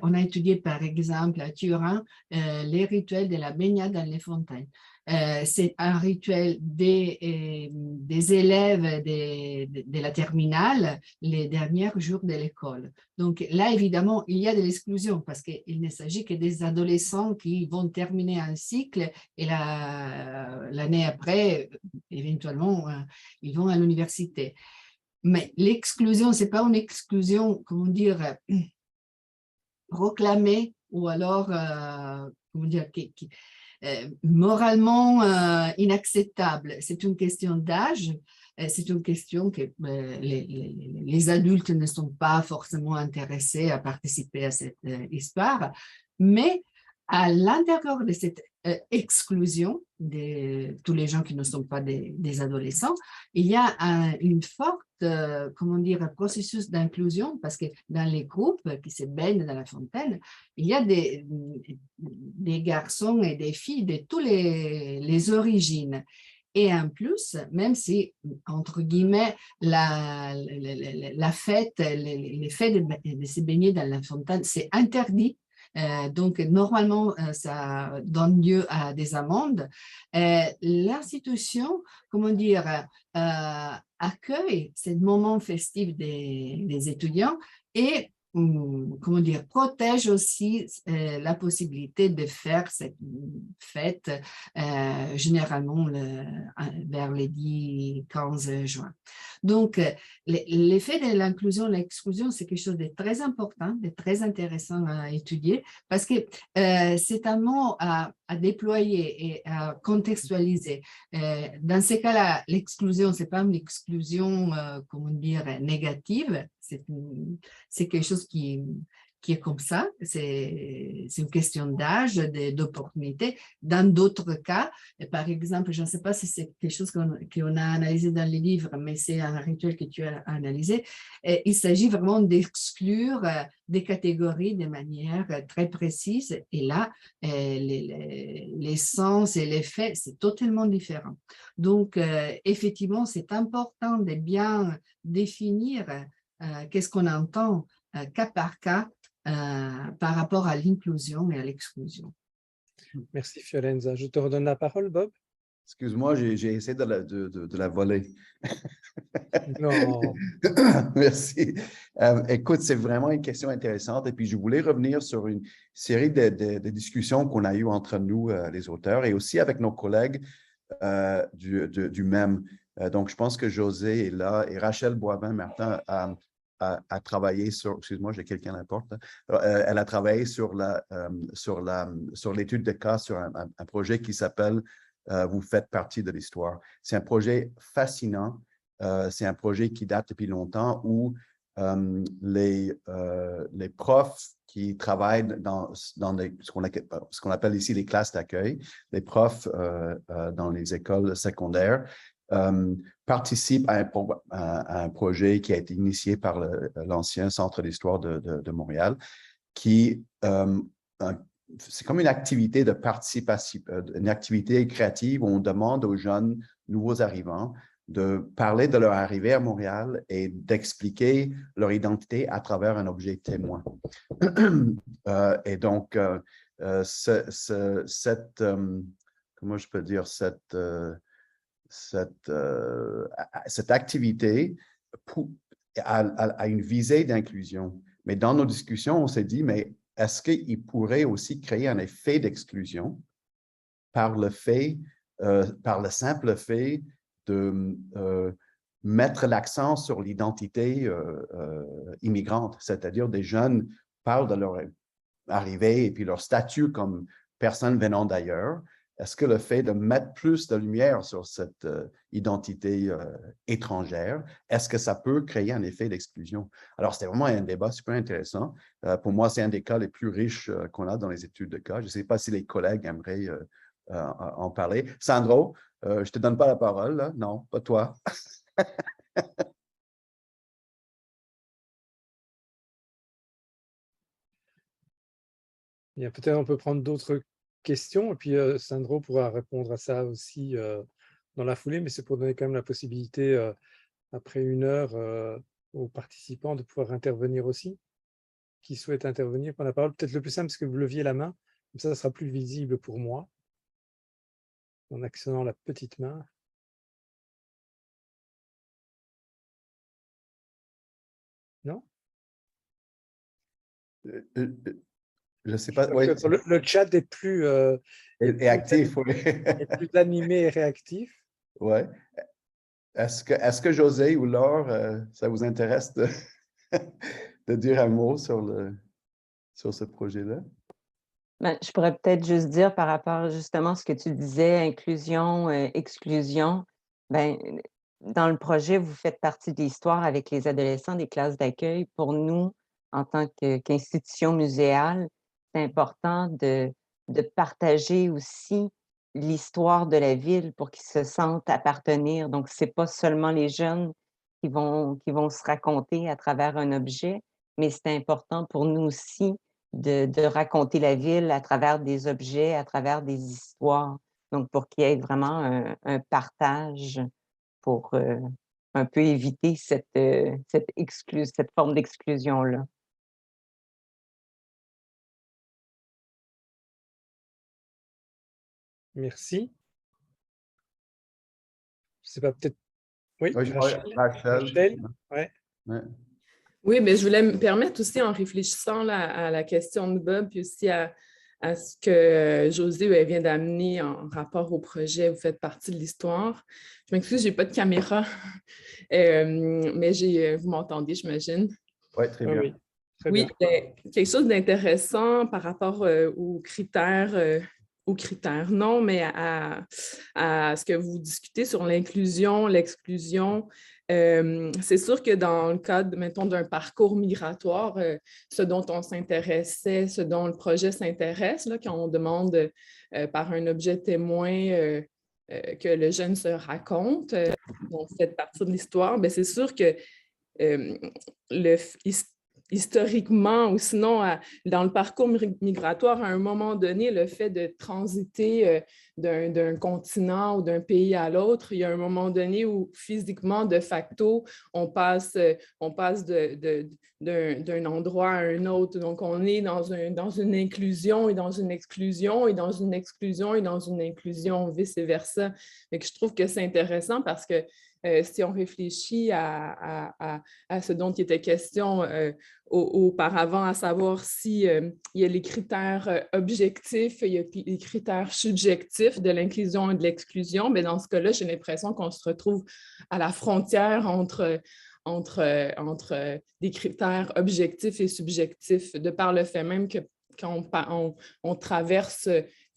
on a étudié par exemple à Turin les rituels de la baignade dans les fontaines. C'est un rituel des élèves de la terminale les derniers jours de l'école. Donc là, évidemment, il y a de l'exclusion parce qu'il ne s'agit que des adolescents qui vont terminer un cycle et l'année après, éventuellement, ils vont à l'université. Mais l'exclusion, ce n'est pas une exclusion, comment dire, proclamée ou alors, comment dire, moralement inacceptable. C'est une question d'âge, c'est une question que les adultes ne sont pas forcément intéressés à participer à cette histoire, mais à l'intérieur de cette exclusion de tous les gens qui ne sont pas des adolescents, il y a une forte, comment dire, processus d'inclusion parce que dans les groupes qui se baignent dans la fontaine, il y a des garçons et des filles de toutes les origines. Et en plus, même si, entre guillemets, la fête, les faits de se baigner dans la fontaine, c'est interdit. Donc, normalement, ça donne lieu à des amendes. L'institution, comment dire, accueille ce moment festif des étudiants et comment dire, protège aussi la possibilité de faire cette fête généralement vers les 10-15 juin. Donc, l'effet de l'inclusion, l'exclusion, c'est quelque chose de très important, de très intéressant à étudier parce que c'est un mot à déployer et à contextualiser. Dans ces cas-là, l'exclusion, ce n'est pas une exclusion, comment dire, négative, c'est quelque chose qui est comme ça, c'est une question d'âge, d'opportunité. Dans d'autres cas, par exemple, je ne sais pas si c'est quelque chose qu'on a analysé dans les livres, mais c'est un rituel que tu as analysé, il s'agit vraiment d'exclure des catégories de manière très précise, et là, les sens et les faits, c'est totalement différent. Donc, effectivement, c'est important de bien définir qu'est-ce qu'on entend cas par cas par rapport à l'inclusion et à l'exclusion. Merci Fiorenza. Je te redonne la parole, Bob. Excuse-moi, j'ai essayé de la voler. Non. Merci. Écoute, c'est vraiment une question intéressante. Et puis, je voulais revenir sur une série de discussions qu'on a eues entre nous, les auteurs, et aussi avec nos collègues du MEM. Donc, je pense que José est là et Rachel Boivin-Martin a travaillé sur, excuse-moi, j'ai quelqu'un à la porte, elle a travaillé sur l'étude de cas sur un projet qui s'appelle Vous faites partie de l'histoire. C'est un projet fascinant. C'est un projet qui date depuis longtemps où les profs qui travaillent dans ce qu'on appelle ici les classes d'accueil, les profs dans les écoles secondaires, participent à un projet qui a été initié par l'ancien Centre d'histoire de Montréal, qui c'est comme une activité de participation, une activité créative où on demande aux jeunes nouveaux arrivants de parler de leur arrivée à Montréal et d'expliquer leur identité à travers un objet témoin. Et donc, comment je peux dire, cette activité a une visée d'inclusion. Mais dans nos discussions, on s'est dit, mais est-ce qu'il pourrait aussi créer un effet d'exclusion par le simple fait de mettre l'accent sur l'identité immigrante, c'est-à-dire des jeunes parlent de leur arrivée et puis leur statut comme personnes venant d'ailleurs, est-ce que le fait de mettre plus de lumière sur cette identité étrangère, est-ce que ça peut créer un effet d'exclusion? Alors, c'était vraiment un débat super intéressant. Pour moi, c'est un des cas les plus riches qu'on a dans les études de cas. Je ne sais pas si les collègues aimeraient en parler. Sandro, je ne te donne pas la parole, là. Non, pas toi. Bien, peut-être on peut prendre d'autres questions et puis Sandro pourra répondre à ça aussi dans la foulée, mais c'est pour donner quand même la possibilité, après 1 heure, aux participants de pouvoir intervenir aussi. Qui souhaite intervenir, prendre la parole. Peut-être le plus simple, c'est que vous leviez la main, comme ça sera plus visible pour moi, en actionnant la petite main. Non? Je ne sais pas. Oui. Le chat est plus, est actif, oui. est plus animé et réactif. Oui. Est-ce que José ou Laure, ça vous intéresse de dire un mot sur ce projet-là? Ben, je pourrais peut-être juste dire par rapport justement à ce que tu disais, inclusion, exclusion. Ben, dans le projet, vous faites partie de l'histoire avec les adolescents des classes d'accueil. Pour nous, en tant qu'institution muséale, c'est important de partager aussi l'histoire de la ville pour qu'ils se sentent appartenir. Donc, ce n'est pas seulement les jeunes qui vont se raconter à travers un objet, mais c'est important pour nous aussi de raconter la ville à travers des objets, à travers des histoires. Donc, pour qu'il y ait vraiment un partage pour un peu éviter cette forme d'exclusion-là. Merci. Je ne sais pas, peut-être. Oui, Rachel. Ouais. Ouais. Oui, mais je voulais me permettre aussi, en réfléchissant là, à la question de Bob, puis aussi à ce que José vient d'amener en rapport au projet, vous faites partie de l'histoire. Je m'excuse, je n'ai pas de caméra, mais vous m'entendez, j'imagine? Oui, très bien. Oui, très oui bien. Quelque chose d'intéressant par rapport aux critères non, mais à ce que vous discutez sur l'inclusion, l'exclusion. C'est sûr que dans le cadre, mettons, d'un parcours migratoire, ce dont on s'intéressait, ce dont le projet s'intéresse, quand on demande par un objet témoin que le jeune se raconte, on fait partie de l'histoire, bien, c'est sûr que historiquement ou sinon dans le parcours migratoire, à un moment donné, le fait de transiter d'un continent ou d'un pays à l'autre, il y a un moment donné où physiquement, de facto, on passe d'un endroit à un autre. Donc, on est dans une inclusion et dans une exclusion et dans une exclusion et dans une inclusion, vice-versa. Je trouve que c'est intéressant parce que si on réfléchit à ce dont il était question auparavant, à savoir si il y a les critères objectifs, il y a les critères subjectifs de l'inclusion et de l'exclusion, mais dans ce cas-là, j'ai l'impression qu'on se retrouve à la frontière entre des critères objectifs et subjectifs, de par le fait même que quand on traverse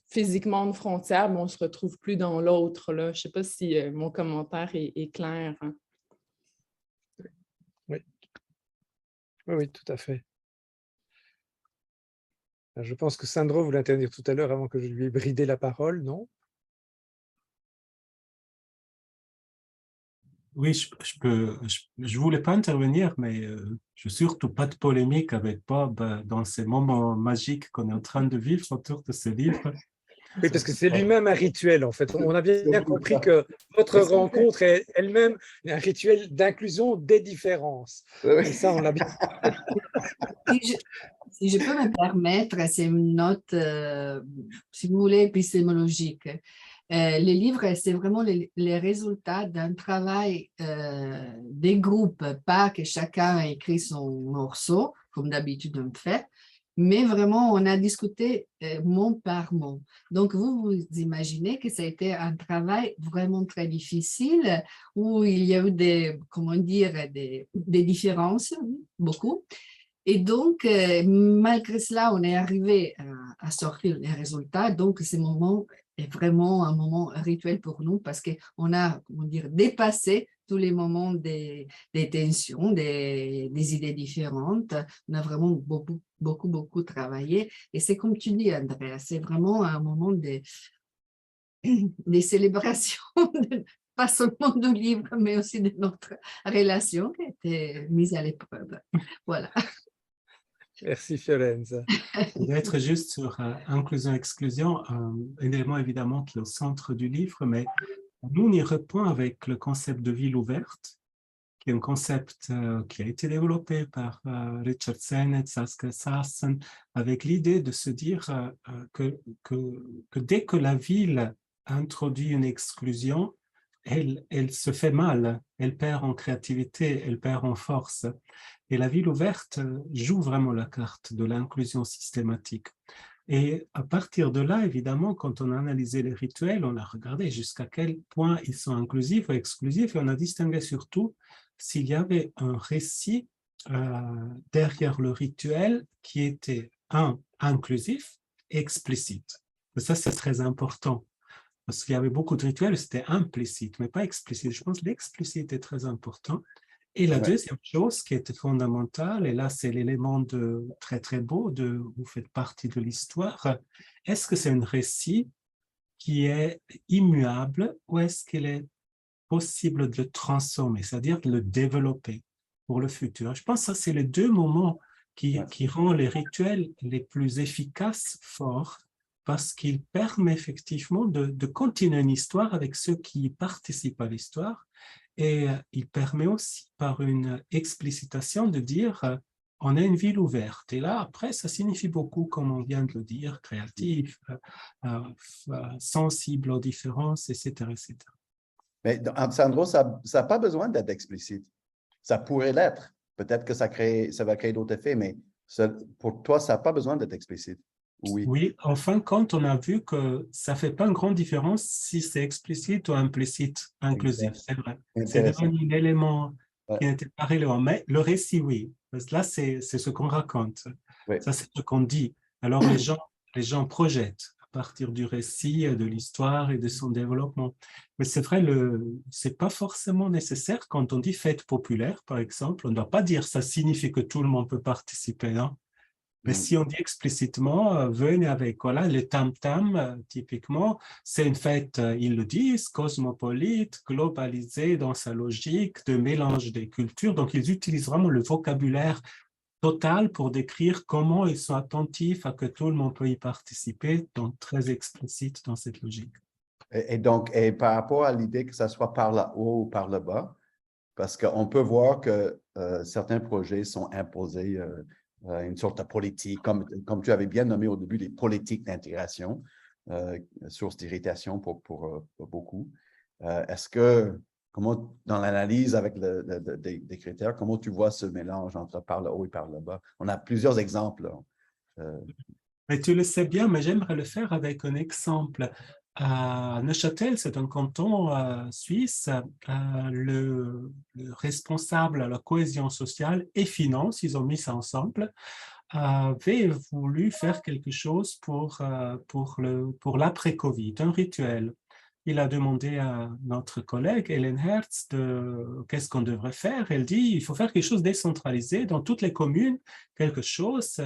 physiquement une frontière, mais on ne se retrouve plus dans l'autre. Je ne sais pas si mon commentaire est clair. Hein? Oui. Oui, tout à fait. Je pense que Sandro voulait intervenir tout à l'heure avant que je lui ai bridé la parole, non? Oui, je voulais pas intervenir, mais je suis surtout pas de polémique avec Bob dans ces moments magiques qu'on est en train de vivre autour de ce livre. Oui, parce que c'est lui-même un rituel, en fait. On a bien compris que votre rencontre est elle-même un rituel d'inclusion des différences. Et ça, on l'a bien. Si je peux me permettre, c'est une note, si vous voulez, épistémologique. Le livre, c'est vraiment les résultats d'un travail des groupes, pas que chacun a écrit son morceau, comme d'habitude on fait, mais vraiment, on a discuté mot par mot. Donc, vous imaginez que ça a été un travail vraiment très difficile, où il y a eu des différences, beaucoup. Et donc, malgré cela, on est arrivé à sortir les résultats. Donc, c'est un moment est vraiment un moment rituel pour nous parce qu'on a, comment dire, dépassé tous les moments des tensions, des idées différentes. On a vraiment beaucoup travaillé. Et c'est comme tu dis, Andrea, c'est vraiment un moment des célébrations, pas seulement du livre, mais aussi de notre relation qui a été mise à l'épreuve. Voilà. Merci Fiorenza. D'être juste sur inclusion-exclusion, un élément évidemment qui est au centre du livre, mais nous, on y répond avec le concept de ville ouverte, qui est un concept qui a été développé par Richard Sennett, Saskia Sassen, avec l'idée de se dire que dès que la ville introduit une exclusion, elle se fait mal, elle perd en créativité, elle perd en force. Et la ville ouverte joue vraiment la carte de l'inclusion systématique. Et à partir de là, évidemment, quand on a analysé les rituels, on a regardé jusqu'à quel point ils sont inclusifs ou exclusifs, et on a distingué surtout s'il y avait un récit derrière le rituel qui était, inclusif et explicite. Et ça, c'est très important. Parce qu'il y avait beaucoup de rituels, c'était implicite, mais pas explicite. Je pense que l'explicite est très important. Et la deuxième chose qui était fondamentale, et là c'est l'élément très beau, vous faites partie de l'histoire, est-ce que c'est un récit qui est immuable ou est-ce qu'il est possible de le transformer, c'est-à-dire de le développer pour le futur? Je pense que ça c'est les deux moments qui rendent les rituels les plus efficaces, forts, parce qu'il permet effectivement de continuer une histoire avec ceux qui participent à l'histoire, et il permet aussi par une explicitation de dire on a une ville ouverte. Et là, après, ça signifie beaucoup, comme on vient de le dire, créatif, sensible aux différences, etc. etc. Mais Sandro, ça n'a pas besoin d'être explicite. Ça pourrait l'être. Peut-être que ça va créer d'autres effets, mais pour toi, ça n'a pas besoin d'être explicite. Oui, en fin de compte, on a vu que ça ne fait pas une grande différence si c'est explicite ou implicite, inclusif, c'est vrai. C'est devenu un élément qui n'était pas relevant, mais le récit, oui. Parce que là, c'est ce qu'on raconte. Ça, c'est ce qu'on dit. Alors, les gens projettent à partir du récit, de l'histoire et de son développement. Mais c'est vrai, ce n'est pas forcément nécessaire quand on dit fête populaire, par exemple. On ne doit pas dire ça signifie que tout le monde peut participer, non? Mais si on dit explicitement, venez avec, voilà, les tam-tam, typiquement, c'est une fête, ils le disent, cosmopolite, globalisée dans sa logique de mélange des cultures. Donc, ils utilisent vraiment le vocabulaire total pour décrire comment ils sont attentifs à que tout le monde peut y participer, donc très explicite dans cette logique. Et donc, par rapport à l'idée que ça soit par le haut ou par le bas, parce qu'on peut voir que certains projets sont imposés une sorte de politique, comme tu avais bien nommé au début, les politiques d'intégration, source d'irritation pour beaucoup. Est-ce que, comment, dans l'analyse avec des critères, comment tu vois ce mélange entre par le haut et par le bas? On a plusieurs exemples. Mais tu le sais bien, mais j'aimerais le faire avec un exemple. À Neuchâtel, c'est un canton suisse, le responsable à la cohésion sociale et finance, ils ont mis ça ensemble, avait voulu faire quelque chose pour l'après-Covid, un rituel. Il a demandé à notre collègue Hélène Hertz qu'est-ce qu'on devrait faire. Elle dit il faut faire quelque chose de décentralisé dans toutes les communes, quelque chose.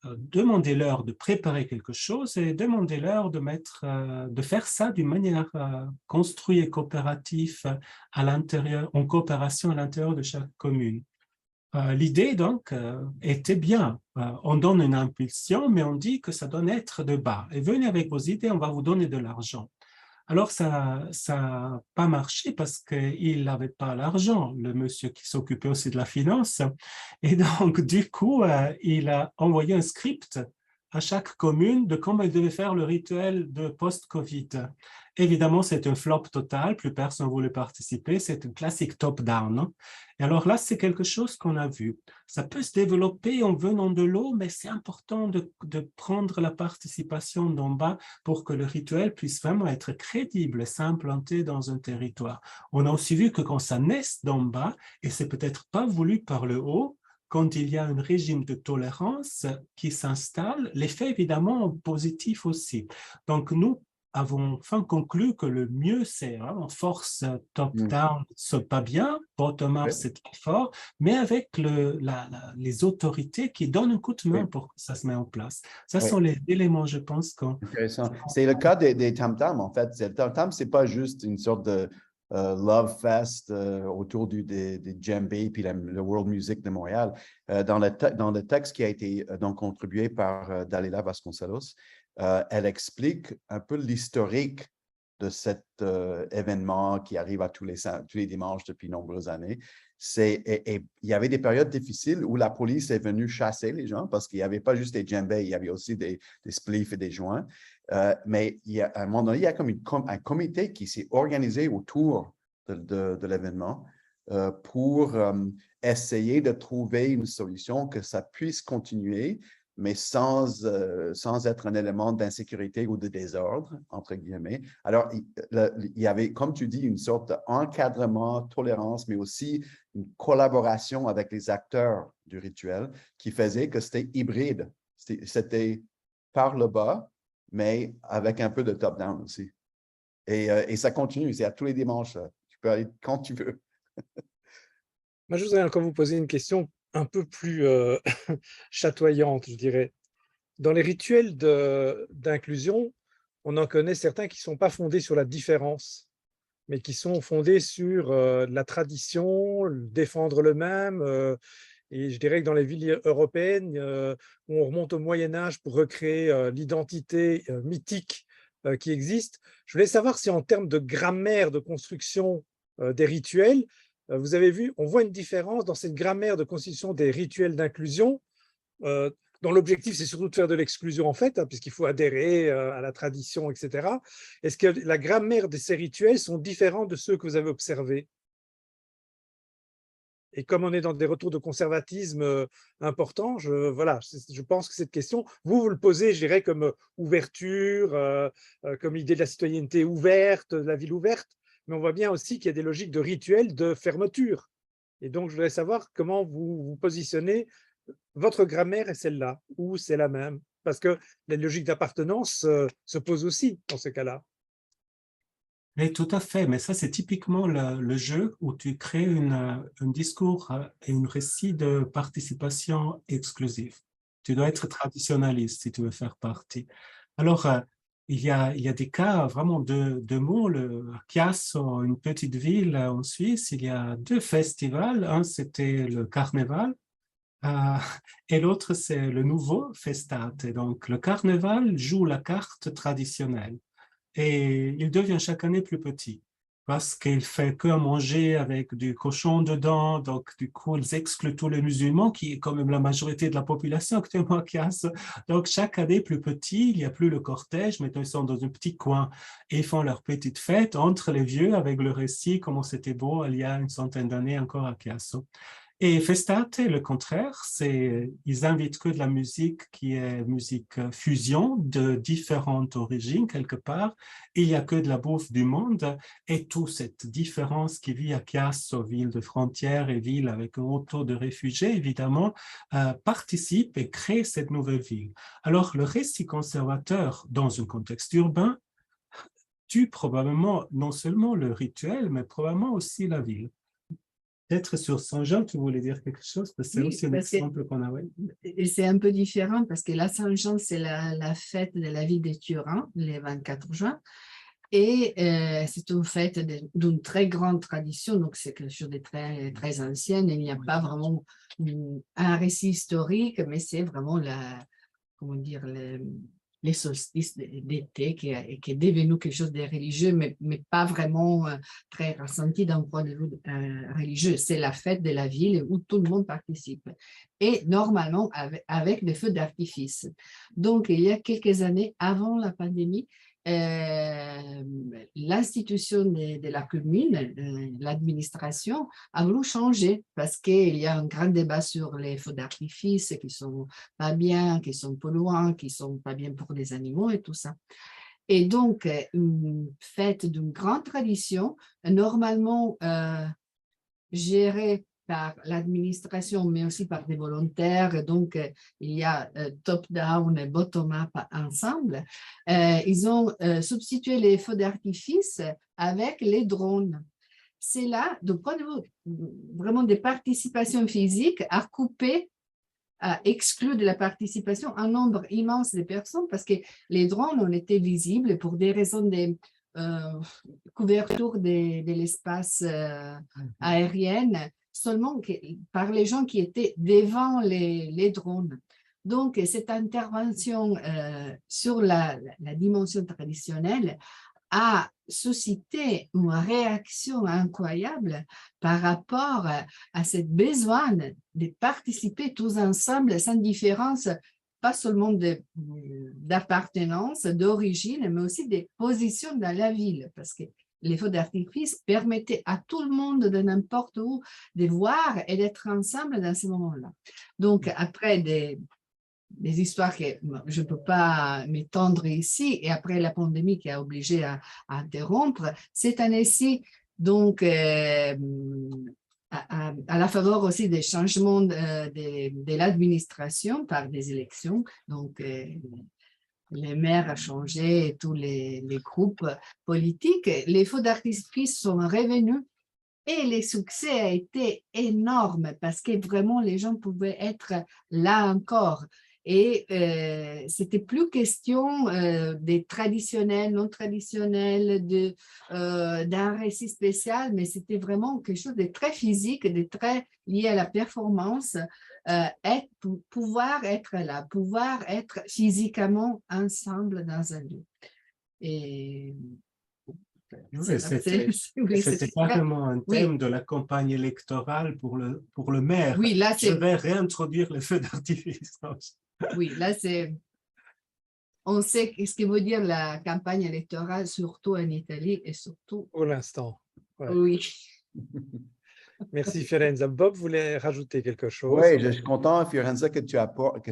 Demandez-leur de préparer quelque chose et demandez-leur de faire ça d'une manière construite et coopérative à l'intérieur, en coopération à l'intérieur de chaque commune. L'idée, donc, était bien. On donne une impulsion, mais on dit que ça doit naître de bas. Et venez avec vos idées, on va vous donner de l'argent. Alors, ça n'a pas marché parce qu'il n'avait pas l'argent, le monsieur qui s'occupait aussi de la finance. Et donc, du coup, il a envoyé un script à chaque commune de comment il devait faire le rituel de post-Covid. Évidemment, c'est un flop total, plus personne ne voulait participer, c'est un classique top-down. Hein? Et alors là, c'est quelque chose qu'on a vu. Ça peut se développer en venant de l'eau, mais c'est important de prendre la participation d'en bas pour que le rituel puisse vraiment être crédible et s'implanter dans un territoire. On a aussi vu que quand ça naît d'en bas, et c'est peut-être pas voulu par le haut, quand il y a un régime de tolérance qui s'installe, l'effet évidemment positif aussi. Donc nous, avons enfin conclu que le mieux, c'est vraiment force top-down, c'est pas bien, bottom-up, c'est très fort, mais avec les autorités qui donnent un coup de main pour que ça se mette en place. Ça sont les éléments, je pense, Intéressant. C'est le cas des tam-tams, en fait. Le tam-tam, c'est pas juste une sorte de love fest autour des djembés puis le World Music de Montréal. Dans le texte qui a été donc contribué par Dalila Vasconcelos, elle explique un peu l'historique de cet événement qui arrive tous les dimanches depuis de nombreuses années. Et il y avait des périodes difficiles où la police est venue chasser les gens parce qu'il n'y avait pas juste des djembés, il y avait aussi des spliffs et des joints. Mais à un moment donné, il y a comme un comité qui s'est organisé autour de l'événement pour essayer de trouver une solution que ça puisse continuer, mais sans être un élément d'insécurité ou de désordre, entre guillemets. Alors, il y avait, comme tu dis, une sorte d'encadrement, tolérance, mais aussi une collaboration avec les acteurs du rituel qui faisait que c'était hybride. C'était par le bas, mais avec un peu de top-down aussi. Et ça continue, c'est à tous les dimanches. Tu peux aller quand tu veux. Moi, je voudrais encore vous poser une question un peu plus chatoyante, je dirais. Dans les rituels d'inclusion, on en connaît certains qui ne sont pas fondés sur la différence, mais qui sont fondés sur la tradition, défendre le même. Et je dirais que dans les villes européennes, où on remonte au Moyen-Âge pour recréer l'identité mythique qui existe, je voulais savoir si en termes de grammaire de construction des rituels, vous avez vu, on voit une différence dans cette grammaire de constitution des rituels d'inclusion, dont l'objectif, c'est surtout de faire de l'exclusion, en fait, puisqu'il faut adhérer à la tradition, etc. Est-ce que la grammaire de ces rituels sont différents de ceux que vous avez observés? Et comme on est dans des retours de conservatisme importants, je pense que cette question, vous le posez, je dirais, comme ouverture, comme idée de la citoyenneté ouverte, de la ville ouverte, mais on voit bien aussi qu'il y a des logiques de rituels de fermeture. Et donc, je voudrais savoir comment vous vous positionnez. Votre grammaire est celle-là, ou c'est la même? Parce que la logique d'appartenance se pose aussi dans ce cas-là. Oui, tout à fait, mais ça, c'est typiquement le jeu où tu crées un discours et un récit de participation exclusive. Tu dois être traditionnaliste si tu veux faire partie. Alors, il y a des cas vraiment de mots. À Chiasso, une petite ville en Suisse, il y a 2 festivals. Un, c'était le Carnaval, et l'autre, c'est le nouveau Festate. Donc, le Carnaval joue la carte traditionnelle. Et il devient chaque année plus petit parce qu'il fait que manger avec du cochon dedans. Donc, du coup, ils excluent tous les musulmans, qui est quand même la majorité de la population actuellement à Chiasso. Donc, chaque année plus petit, il n'y a plus le cortège. Maintenant, ils sont dans un petit coin et ils font leur petite fête entre les vieux avec le récit, comment c'était beau il y a une centaine d'années encore à Chiasso. Et Festate, le contraire, ils invitent que de la musique qui est musique fusion de différentes origines quelque part. Et il n'y a que de la bouffe du monde et toute cette différence qui vit à Chiasso, ville de frontières et ville avec un haut taux de réfugiés, évidemment, participe et crée cette nouvelle ville. Alors, le récit conservateur dans un contexte urbain tue probablement non seulement le rituel, mais probablement aussi la ville. Peut-être sur Saint-Jean, tu voulais dire quelque chose? C'est aussi un exemple qu'on a. Et c'est un peu différent parce que la Saint-Jean, c'est la fête de la ville de Turin, le 24 juin. Et c'est une fête d'une très grande tradition, donc c'est quelque chose de très, très ancien. Il n'y a pas vraiment un récit historique, mais c'est vraiment les solstices d'été qui est devenu quelque chose de religieux, mais pas vraiment très ressenti d'un point de vue religieux. C'est la fête de la ville où tout le monde participe. Et normalement, avec des feux d'artifice. Donc, il y a quelques années, avant la pandémie, l'institution de la commune, l'administration, a voulu changer parce qu'il y a un grand débat sur les feux d'artifice qui sont pas bien, qui sont polluants, qui sont pas bien pour les animaux et tout ça. Et donc, une fête d'une grande tradition, normalement gérée par l'administration, mais aussi par des volontaires. Donc, il y a top-down et bottom-up ensemble. Ils ont substitué les feux d'artifice avec les drones. C'est là, du point de vue vraiment des participations physiques, à couper, à exclure de la participation un nombre immense de personnes parce que les drones ont été visibles pour des raisons de couverture de l'espace aérien seulement par les gens qui étaient devant les drones. Donc, cette intervention sur la dimension traditionnelle a suscité une réaction incroyable par rapport à ce besoin de participer tous ensemble sans différence, pas seulement d'appartenance, d'origine, mais aussi des positions dans la ville, parce que les feux d'artifice permettaient à tout le monde de n'importe où de voir et d'être ensemble dans ce moment-là. Donc, après des histoires que je ne peux pas m'étendre ici, et après la pandémie qui a obligé à interrompre, cette année-ci, donc, à la faveur aussi des changements de l'administration par des élections, donc les maires ont changé et tous les groupes politiques, les feux d'artifice sont revenus. Et le succès a été énorme parce que vraiment les gens pouvaient être là encore. Et c'était plus question des traditionnels, non traditionnels, d'un récit spécial, mais c'était vraiment quelque chose de très physique, de très lié à la performance, pouvoir être là, pouvoir être physiquement ensemble dans un lieu. Et c'était carrément un thème de la campagne électorale pour le maire. Oui, là, je vais réintroduire le feu d'artifice. Oui, là, on sait ce que veut dire la campagne électorale, surtout en Italie et surtout… Pour l'instant. Ouais. Oui. Merci Fiorenza. Bob voulait rajouter quelque chose. Oui, je suis content, Fiorenza, que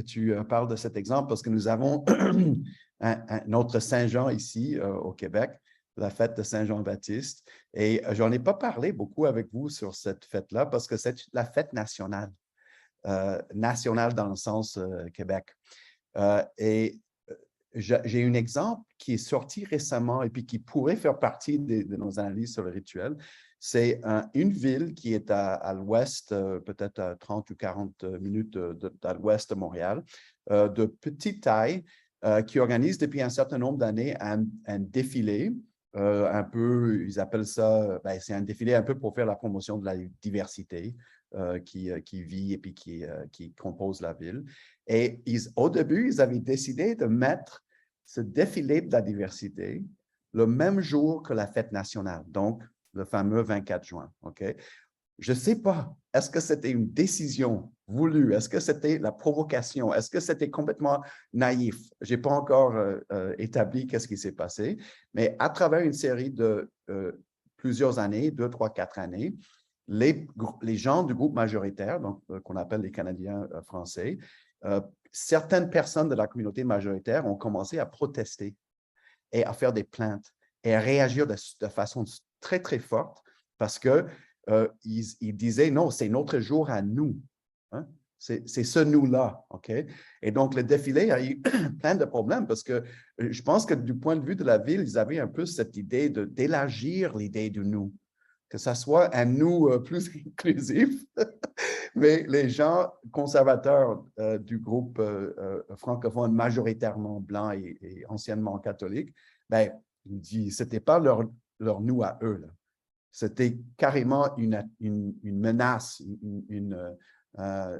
tu parles de cet exemple parce que nous avons un autre Saint-Jean ici au Québec, la fête de Saint-Jean-Baptiste. Et je n'en ai pas parlé beaucoup avec vous sur cette fête-là parce que c'est la fête nationale. Nationale dans le sens Québec. Et j'ai un exemple qui est sorti récemment et puis qui pourrait faire partie de nos analyses sur le rituel. C'est une ville qui est à l'ouest, peut-être à 30 ou 40 minutes à l'ouest de Montréal, de petite taille, qui organise depuis un certain nombre d'années un défilé, un peu, ils appellent ça, c'est un défilé un peu pour faire la promotion de la diversité qui vit et puis qui compose la ville. Et au début, ils avaient décidé de mettre ce défilé de la diversité le même jour que la fête nationale, donc le fameux 24 juin. Okay? Je ne sais pas, est-ce que c'était une décision voulue? Est-ce que c'était la provocation? Est-ce que c'était complètement naïf? Je n'ai pas encore établi qu'est-ce qui s'est passé, mais à travers une série de plusieurs années, 2, 3, 4 années, les gens du groupe majoritaire, donc qu'on appelle les Canadiens français, certaines personnes de la communauté majoritaire ont commencé à protester et à faire des plaintes et à réagir de façon très, très forte parce que ils disaient, non, c'est notre jour à nous. Hein? C'est ce nous-là. Okay? Et donc, le défilé a eu plein de problèmes parce que je pense que du point de vue de la ville, ils avaient un peu cette idée d'élargir l'idée du nous, que ça soit un nous plus inclusif. Mais les gens conservateurs du groupe francophone majoritairement blanc et anciennement catholique, ce n'était pas leur nous à eux. C'était carrément une menace,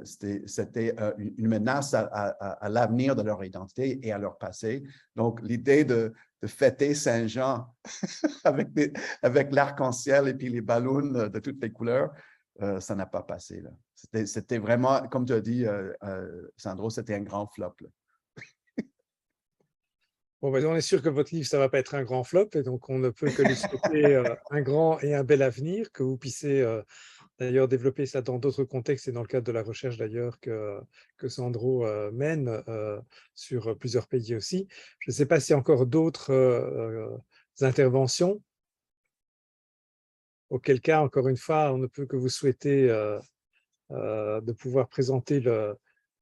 c'était une menace à l'avenir de leur identité et à leur passé. Donc, l'idée de fêter Saint-Jean avec l'arc-en-ciel et puis les ballons de toutes les couleurs, ça n'a pas passé. C'était vraiment, comme tu as dit, Sandro, c'était un grand flop. Là. Bon, on est sûr que votre livre, ça ne va pas être un grand flop, et donc on ne peut que lui souhaiter un grand et un bel avenir, que vous puissiez d'ailleurs développer ça dans d'autres contextes et dans le cadre de la recherche d'ailleurs que Sandro mène sur plusieurs pays aussi. Je ne sais pas s'il y a encore d'autres interventions, auquel cas, encore une fois, on ne peut que vous souhaiter de pouvoir présenter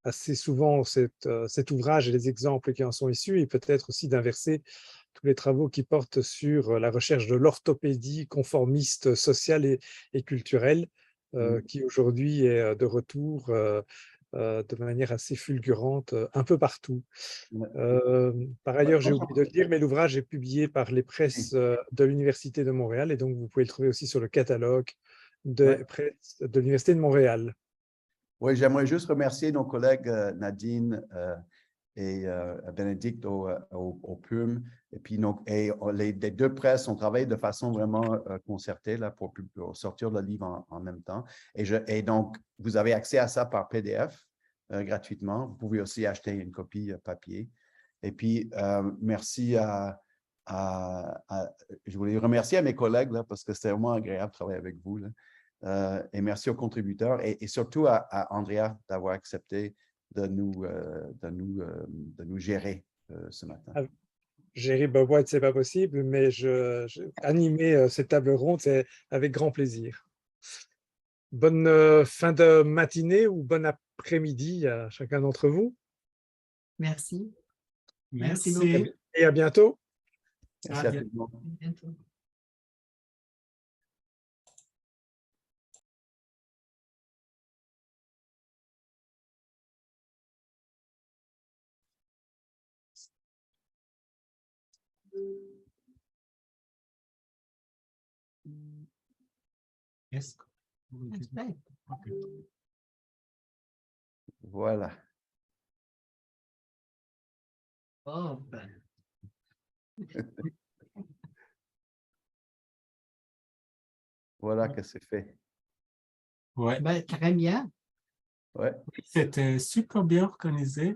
assez souvent cet ouvrage et les exemples qui en sont issus, et peut-être aussi d'inverser tous les travaux qui portent sur la recherche de l'orthopédie conformiste sociale et culturelle, qui aujourd'hui est de retour de manière assez fulgurante un peu partout. Par ailleurs, j'ai oublié de le dire, mais l'ouvrage est publié par les presses de l'Université de Montréal, et donc vous pouvez le trouver aussi sur le catalogue des presses de l'Université de Montréal. Oui, j'aimerais juste remercier nos collègues Nadine et Bénédicte au PUM, et puis les deux presses ont travaillé de façon vraiment concertée là, pour sortir le livre en même temps. Et donc, vous avez accès à ça par PDF gratuitement. Vous pouvez aussi acheter une copie papier. Et puis, merci je voulais remercier à mes collègues là, parce que c'était vraiment agréable de travailler avec vous. Là. Et merci aux contributeurs et surtout à Andrea d'avoir accepté de nous gérer ce matin. Gérer Bob White, ce n'est pas possible, mais animer cette table ronde, c'est avec grand plaisir. Bonne fin de matinée ou bon après-midi à chacun d'entre vous. Merci. Merci. beaucoup. Et à bientôt. Merci à tout le monde. À bientôt. Est-ce que... Voilà. Oh, ben. Voilà que c'est fait. Ouais. Ben, très bien. Ouais. C'était super bien organisé.